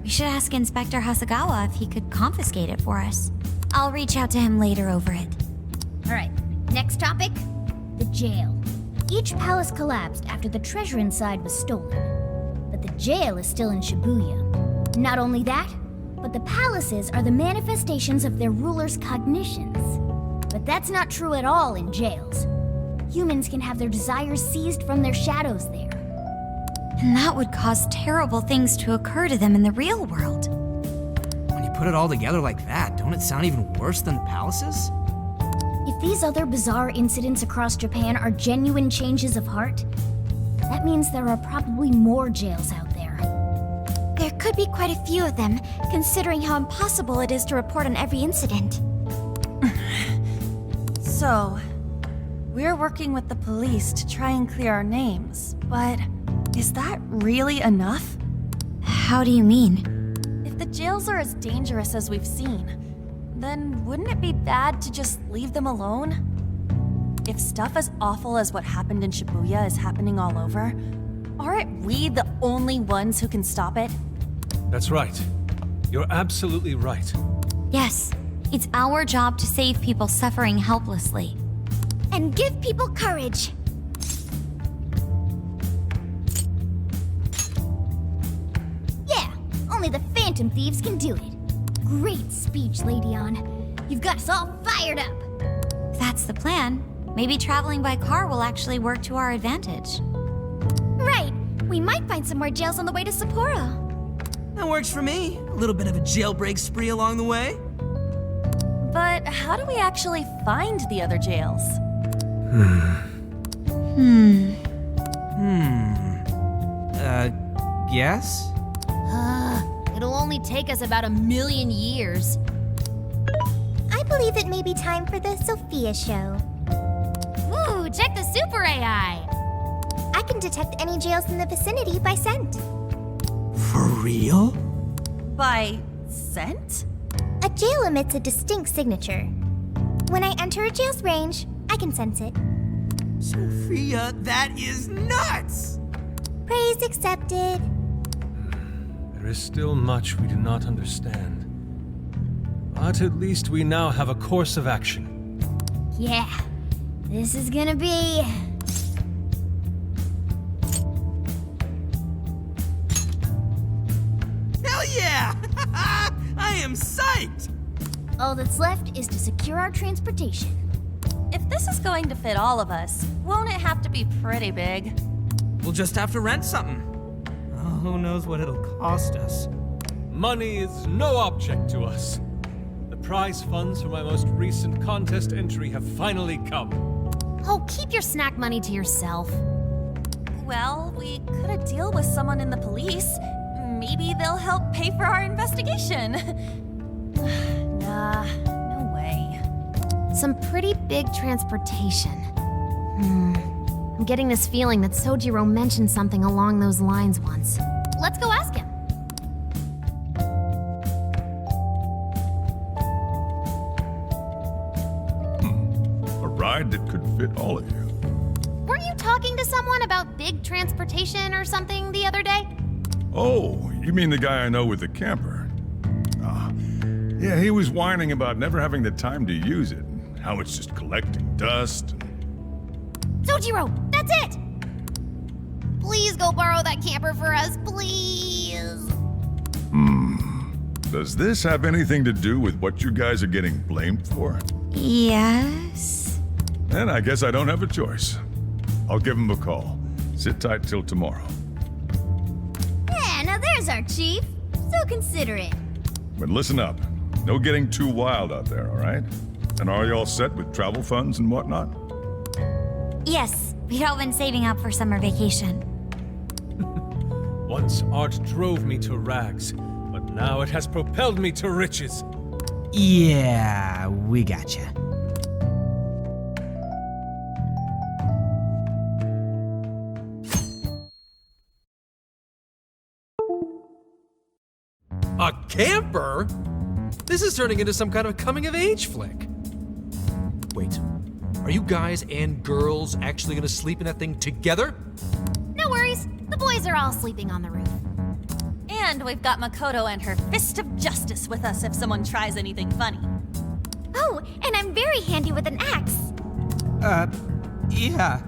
We should ask Inspector Hasagawa if he could confiscate it for us. I'll reach out to him later over it. Alright, next topic. The jail. Each palace collapsed after the treasure inside was stolen. But the jail is still in Shibuya. Not only that, but the palaces are the manifestations of their rulers' cognitions. But that's not true at all in jails. Humans can have their desires seized from their shadows there. And that would cause terrible things to occur to them in the real world. When you put it all together like that, don't it sound even worse than the palaces? If these other bizarre incidents across Japan are genuine changes of heart, that means there are probably more jails out there. There could be quite a few of them, considering how impossible it is to report on every incident. So, we're working with the police to try and clear our names, but is that really enough? How do you mean? If the jails are as dangerous as we've seen, then wouldn't it be bad to just leave them alone? If stuff as awful as what happened in Shibuya is happening all over, aren't we the only ones who can stop it? That's right. You're absolutely right. Yes, it's our job to save people suffering helplessly. And give people courage. Yeah, only the Phantom Thieves can do it. Great speech, Lady On. You've got us all fired up. If that's the plan, maybe traveling by car will actually work to our advantage. Right. We might find some more jails on the way to Sapporo. That works for me. A little bit of a jailbreak spree along the way. But how do we actually find the other jails? Guess? It'll only take us about 1,000,000 years. I believe it may be time for the Sophia show. Ooh, check the super AI! I can detect any jails in the vicinity by scent. For real? By scent? A jail emits a distinct signature. When I enter a jail's range, I can sense it. Sophia, that is nuts! Praise accepted. There is still much we do not understand. But at least we now have a course of action. Yeah. This is gonna be... Hell yeah! I am psyched! All that's left is to secure our transportation. If this is going to fit all of us, won't it have to be pretty big? We'll just have to rent something. Oh, who knows what it'll cost us. Money is no object to us. The prize funds for my most recent contest entry have finally come. Oh, keep your snack money to yourself. Well, we could a deal with someone in the police. Maybe they'll help pay for our investigation. Nah, no way. Some pretty big transportation. I'm getting this feeling that Sojiro mentioned something along those lines once. Let's go ask him. A ride that could fit all of you. Weren't you talking to someone about big transportation or something the other day? Oh, you mean the guy I know with the camper? Yeah, he was whining about never having the time to use it. How it's just collecting dust. Sojiro, that's it! Please go borrow that camper for us, please. Does this have anything to do with what you guys are getting blamed for? Yes. Then I guess I don't have a choice. I'll give him a call. Sit tight till tomorrow. Yeah, now there's our chief. So considerate. But listen up. No getting too wild out there, all right? And are you all set with travel funds and whatnot? Yes, we'd all been saving up for summer vacation. Once art drove me to rags, but now it has propelled me to riches. Yeah, we gotcha. A camper? This is turning into some kind of coming-of-age flick. Wait, are you guys and girls actually gonna sleep in that thing together? No worries, the boys are all sleeping on the roof. And we've got Makoto and her fist of justice with us if someone tries anything funny. Oh, and I'm very handy with an axe. Yeah.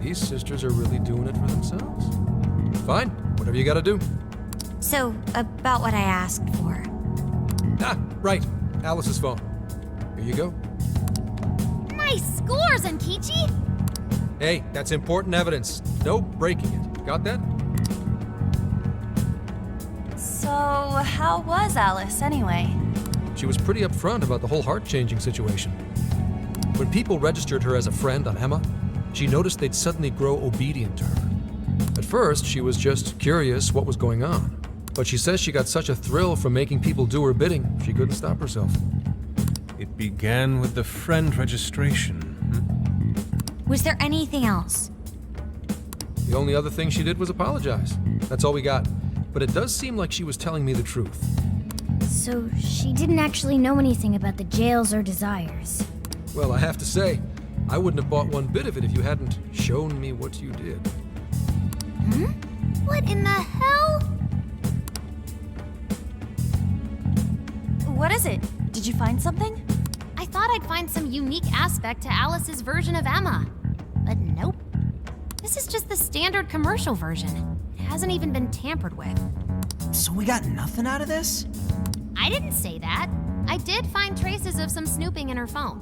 These sisters are really doing it for themselves. Fine, whatever you gotta do. So, about what I asked for. Ah, right, Alice's phone. Here you go. Nice scores, Enkichi! Hey, that's important evidence. No breaking it. Got that? So, how was Alice anyway? She was pretty upfront about the whole heart-changing situation. When people registered her as a friend on Emma, she noticed they'd suddenly grow obedient to her. At first, she was just curious what was going on. But she says she got such a thrill from making people do her bidding, she couldn't stop herself. It began with the friend registration. Was there anything else? The only other thing she did was apologize. That's all we got. But it does seem like she was telling me the truth. So she didn't actually know anything about the jails or desires. Well, I have to say, I wouldn't have bought one bit of it if you hadn't shown me what you did. What in the hell? What is it? Did you find something? I thought I'd find some unique aspect to Alice's version of Emma. But nope. This is just the standard commercial version. It hasn't even been tampered with. So we got nothing out of this? I didn't say that. I did find traces of some snooping in her phone.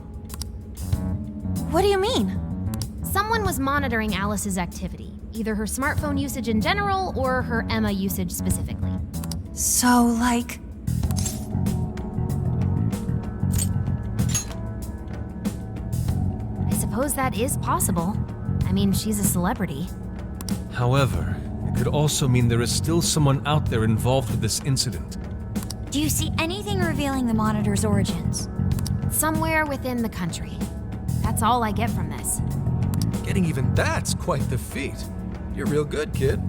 What do you mean? Someone was monitoring Alice's activity, either her smartphone usage in general or her Emma usage specifically. So, like... I suppose that is possible. I mean, she's a celebrity. However, it could also mean there is still someone out there involved with this incident. Do you see anything revealing the monitor's origins? Somewhere within the country. That's all I get from this. Getting even that's quite the feat. You're real good, kid.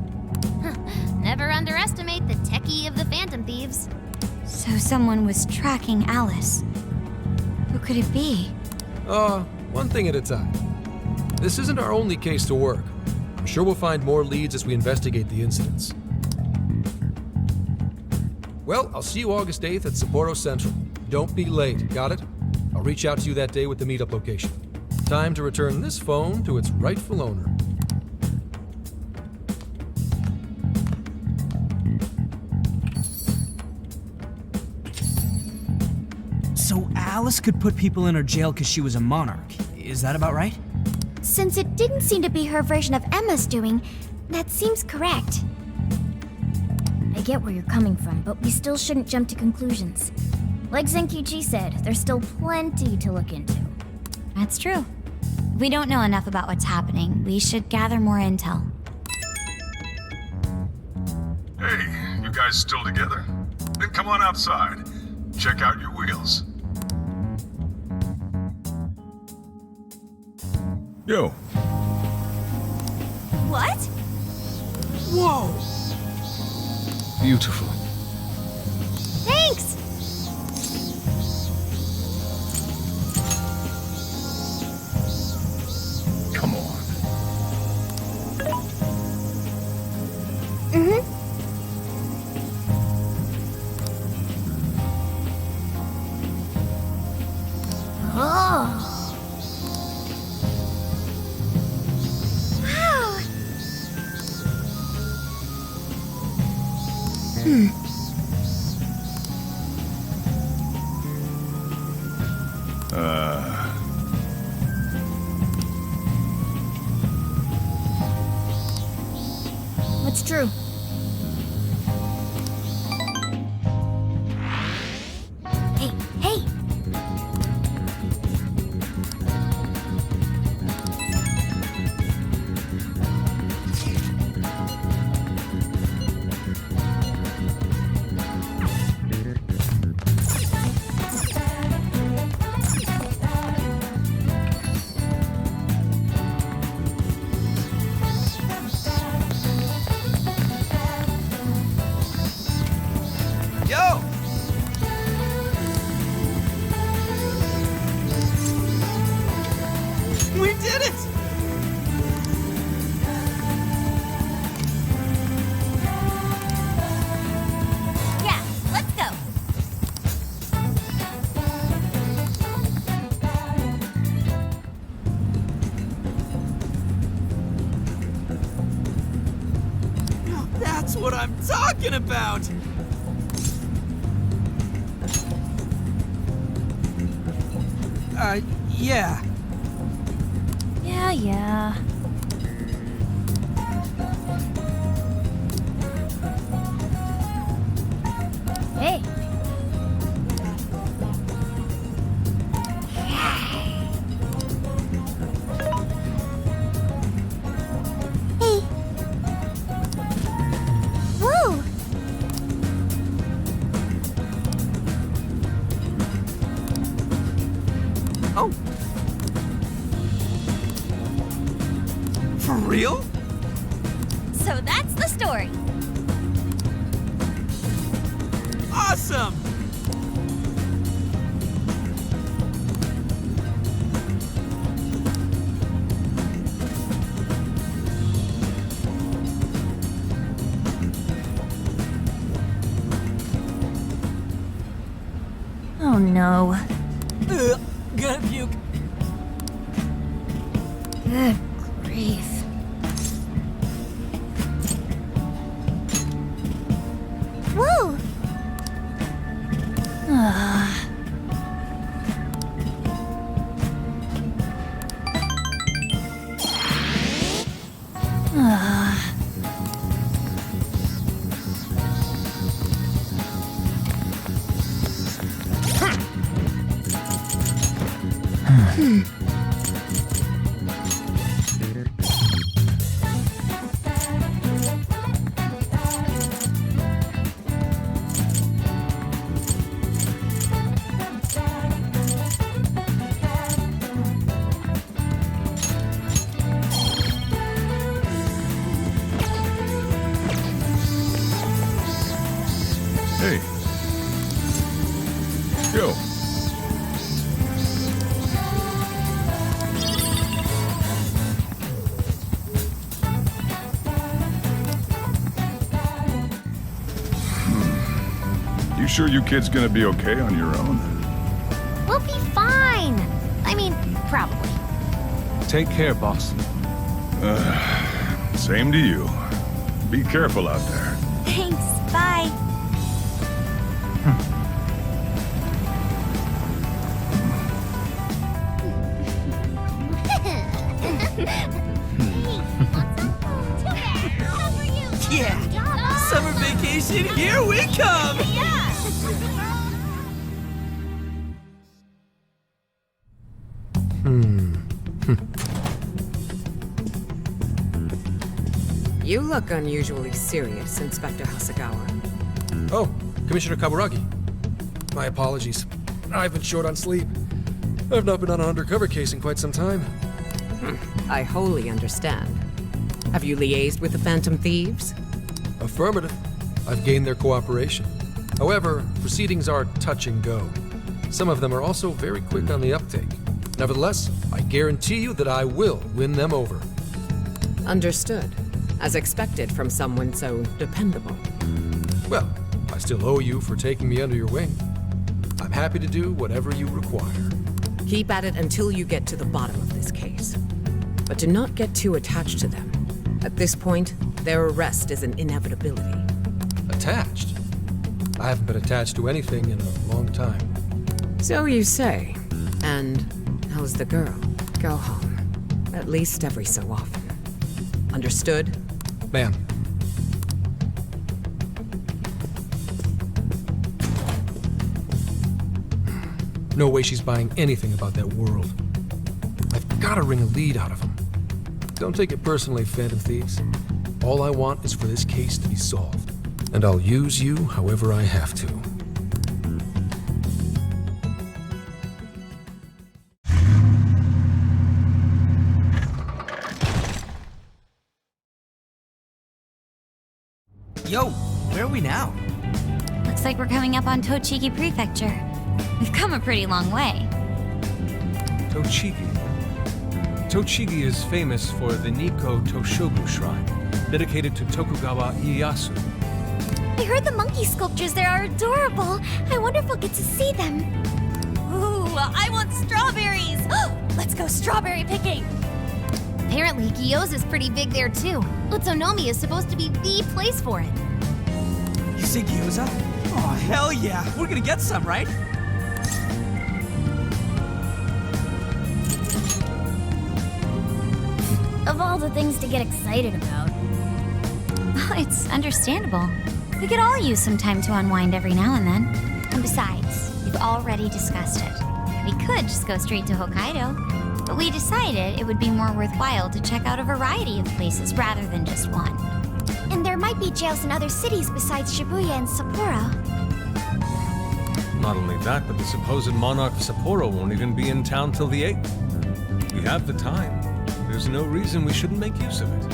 Never underestimate the techie of the Phantom Thieves. So someone was tracking Alice. Who could it be? One thing at a time. This isn't our only case to work. I'm sure we'll find more leads as we investigate the incidents. Well, I'll see you August 8th at Sapporo Central. Don't be late, got it? I'll reach out to you that day with the meetup location. Time to return this phone to its rightful owner. So Alice could put people in her jail because she was a monarch. Is that about right? Since it didn't seem to be her version of Emma's doing, that seems correct. I get where you're coming from, but we still shouldn't jump to conclusions. Like Zenkichi said, there's still plenty to look into. That's true. We don't know enough about what's happening. We should gather more intel. Hey, you guys still together? Then come on outside. Check out your wheels. Yo. What? Whoa! Beautiful. Thanks! Come on. Oh, Wow! what's true? Hey, hey! Yo! We did it! Yeah, let's go. That's what I'm talking about! Yeah. Yeah. Hey. Hey! Whoa! Oh. For real? So that's the story. Awesome! Oh no. Gonna puke. Good grief. Hey. Yo. You sure you kids gonna be okay on your own? We'll be fine. I mean, probably. Take care, boss. Same to you. Be careful out there. Thanks, bye. Yeah, summer vacation, here we come! You look unusually serious, Inspector Hasagawa. Oh, Commissioner Kaburagi. My apologies. I've been short on sleep. I've not been on an undercover case in quite some time. I wholly understand. Have you liaised with the Phantom Thieves? Affirmative. I've gained their cooperation. However, proceedings are touch and go. Some of them are also very quick on the uptake. Nevertheless, I guarantee you that I will win them over. Understood. As expected from someone so dependable. Well, I still owe you for taking me under your wing. I'm happy to do whatever you require. Keep at it until you get to the bottom of this case. But do not get too attached to them. At this point, their arrest is an inevitability. Attached? I haven't been attached to anything in a long time. So you say. And how's the girl? Go home. At least every so often. Understood? Ma'am. No way she's buying anything about that world. I've got to wring a lead out of him. Don't take it personally, Phantom Thieves. All I want is for this case to be solved. And I'll use you however I have to. Yo, where are we now? Looks like we're coming up on Tochigi Prefecture. We've come a pretty long way. Tochigi. Tochigi is famous for the Nikko Toshogu Shrine, dedicated to Tokugawa Ieyasu. I heard the monkey sculptures there are adorable. I wonder if we'll get to see them. Ooh, I want strawberries! Let's go strawberry picking! Apparently, Gyoza's pretty big there too. Utsunomiya is supposed to be the place for it. You say gyoza? Oh, hell yeah. We're gonna get some, right? Of all the things to get excited about. It's understandable. We could all use some time to unwind every now and then. And besides, we've already discussed it. We could just go straight to Hokkaido, but we decided it would be more worthwhile to check out a variety of places rather than just one. And there might be jails in other cities besides Shibuya and Sapporo. Not only that, but the supposed monarch of Sapporo won't even be in town till the 8th. We have the time. There's no reason we shouldn't make use of it.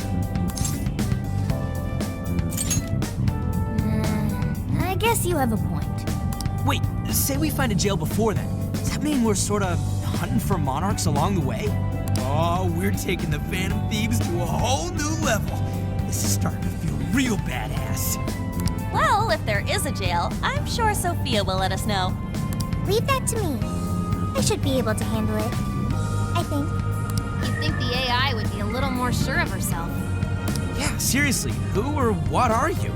I guess you have a point. Wait, say we find a jail before then. Does that mean we're sort of hunting for monarchs along the way? Oh, we're taking the Phantom Thieves to a whole new level. This is starting to feel real badass. Well, if there is a jail, I'm sure Sophia will let us know. Leave that to me. I should be able to handle it. I think. You'd think the AI would be a little more sure of herself. Yeah, seriously, who or what are you?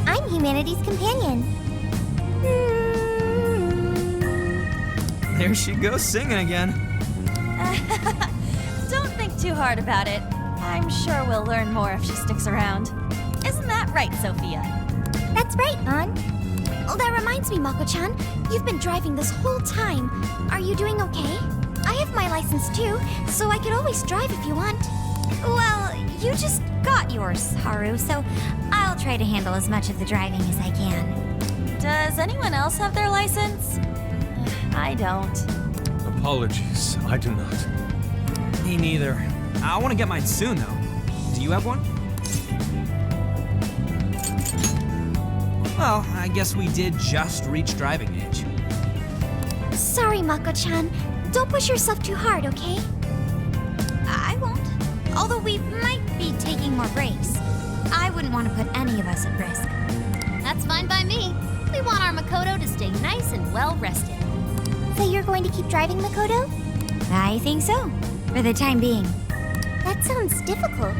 I'm humanity's companion. There she goes singing again. Don't think too hard about it. I'm sure we'll learn more if she sticks around. Isn't that right, Sophia? That's right, An. Oh, that reminds me, Mako-chan. You've been driving this whole time. Are you doing okay? I have my license too, so I could always drive if you want. Well, you just got yours, Haru, so I'll try to handle as much of the driving as I can. Does anyone else have their license? I don't. Apologies, I do not. Me neither. I want to get mine soon, though. Do you have one? Well, I guess we did just reach driving age. Sorry, Mako-chan. Don't push yourself too hard, okay? I won't. Although we might be taking more breaks. I wouldn't want to put any of us at risk. That's fine by me. We want our Makoto to stay nice and well rested. So you're going to keep driving, Makoto? I think so, for the time being. That sounds difficult.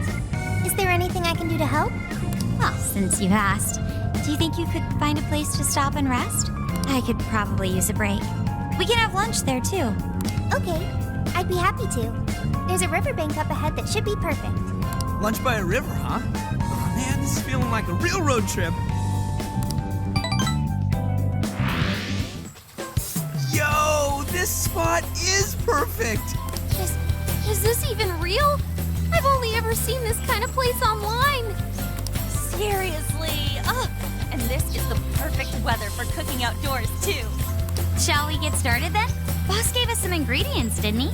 Is there anything I can do to help? Well, since you asked, do you think you could find a place to stop and rest? I could probably use a break. We can have lunch there, too. Okay, I'd be happy to. There's a riverbank up ahead that should be perfect. Lunch by a river, huh? Oh, man, this is feeling like a real road trip. Yo, this spot is perfect! Is this even real? I've only ever seen this kind of place online. Seriously? Ugh. And this is the perfect weather for cooking outdoors, too. Shall we get started then? Boss gave us some ingredients, didn't he?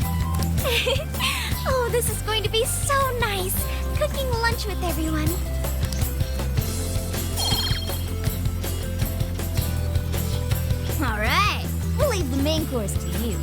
Oh, this is going to be so nice. Cooking lunch with everyone. All right, we'll leave the main course to you.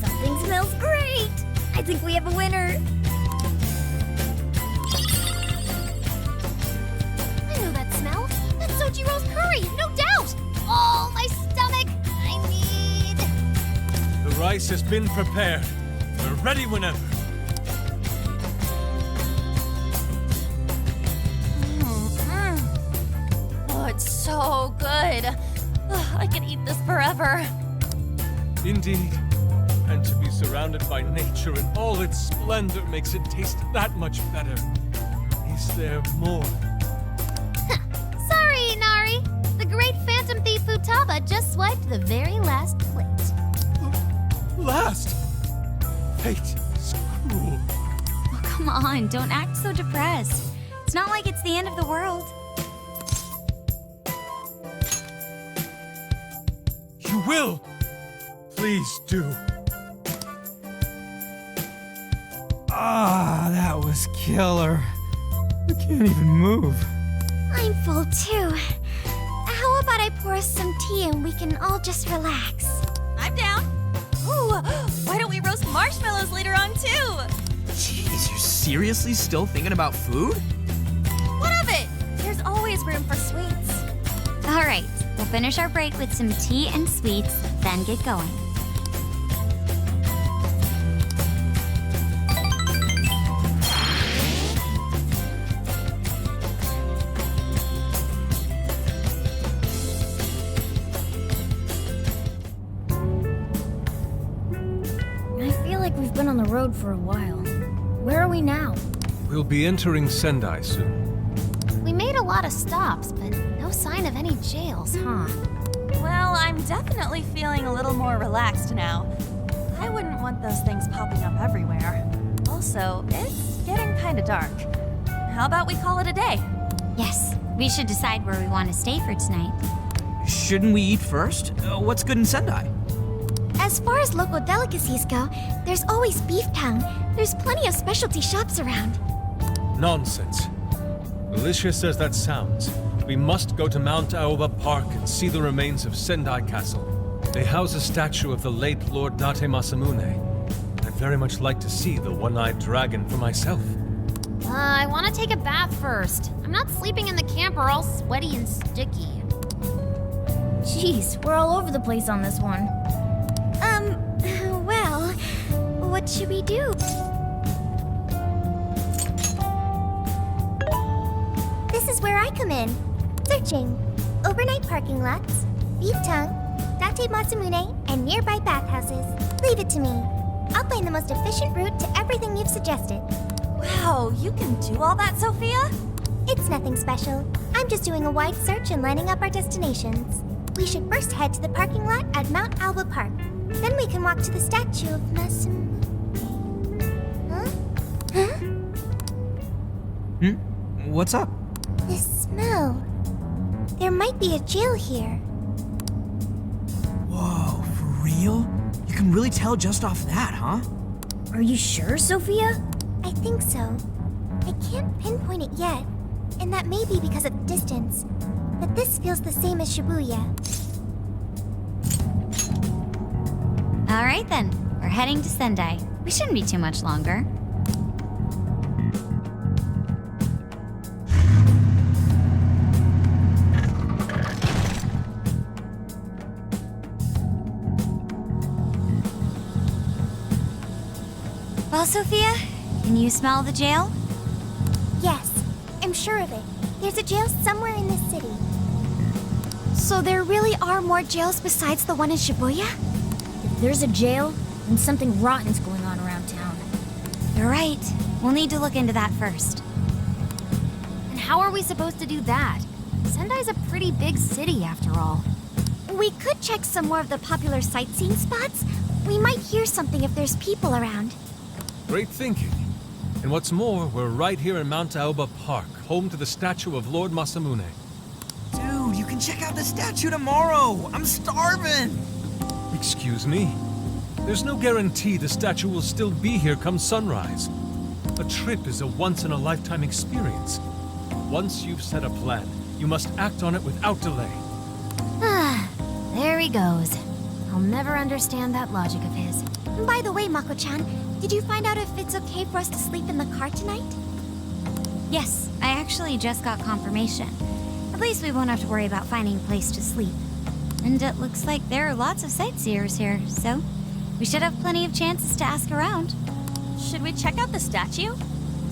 Something smells great. I think we have a winner. I know that smell. That's Sojiro's curry, no doubt. Oh, my stomach. I need... The rice has been prepared. We're ready whenever. Oh, it's so good. Ugh, I could eat this forever. Indeed. And to be surrounded by nature in all its splendor makes it taste that much better. Is there more? Sorry, Inari. The great phantom thief Futaba just swiped the very last plate. Last! Fate is cruel. Oh, come on, don't act so depressed. It's not like it's the end of the world. You will! Please do. Ah, that was killer. I can't even move. I'm full too. How about I pour us some tea and we can all just relax? I'm down. Ooh, why don't we roast marshmallows later on, too? Jeez, you're seriously still thinking about food? What of it? There's always room for sweets. All right, we'll finish our break with some tea and sweets, then get going. We've been on the road for a while. Where are we now? We'll be entering Sendai soon. We made a lot of stops, but no sign of any jails, huh? Well, I'm definitely feeling a little more relaxed now. I wouldn't want those things popping up everywhere. Also, it's getting kind of dark. How about we call it a day? Yes, we should decide where we want to stay for tonight. Shouldn't we eat first? What's good in Sendai? As far as local delicacies go, there's always beef tongue. There's plenty of specialty shops around. Nonsense. Alicia says that sounds. We must go to Mount Aoba Park and see the remains of Sendai Castle. They house a statue of the late Lord Nate Masamune. I'd very much like to see the one-eyed dragon for myself. I want to take a bath first. I'm not sleeping in the camper all sweaty and sticky. Jeez, we're all over the place on this one. Well, what should we do? This is where I come in. Searching. Overnight parking lots, beef tongue, Date Masamune, and nearby bathhouses. Leave it to me. I'll find the most efficient route to everything you've suggested. Wow, you can do all that, Sophia? It's nothing special. I'm just doing a wide search and lining up our destinations. We should first head to the parking lot at Mount Alba Park. Then we can walk to the statue of Masamune. Huh? What's up? This smell. There might be a jail here. Whoa, for real? You can really tell just off that, huh? Are you sure, Sophia? I think so. I can't pinpoint it yet, and that may be because of distance. But this feels the same as Shibuya. All right then, we're heading to Sendai. We shouldn't be too much longer. Well, Sophia, can you smell the jail? Yes, I'm sure of it. There's a jail somewhere in this city. So there really are more jails besides the one in Shibuya? If there's a jail, then something rotten's going on around town. You're right. We'll need to look into that first. And how are we supposed to do that? Sendai's a pretty big city, after all. We could check some more of the popular sightseeing spots. We might hear something if there's people around. Great thinking. And what's more, we're right here in Mount Aoba Park, home to the statue of Lord Masamune. Dude, you can check out the statue tomorrow. I'm starving. Excuse me? There's no guarantee the statue will still be here come sunrise. A trip is a once-in-a-lifetime experience. Once you've set a plan, you must act on it without delay. Ah, there he goes. I'll never understand that logic of his. By the way, Mako-chan, did you find out if it's okay for us to sleep in the car tonight? Yes, I actually just got confirmation. At least we won't have to worry about finding a place to sleep. And it looks like there are lots of sightseers here, so we should have plenty of chances to ask around. Should we check out the statue?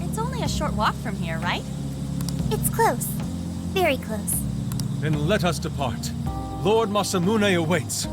It's only a short walk from here, right? It's close. Very close. Then let us depart. Lord Masamune awaits.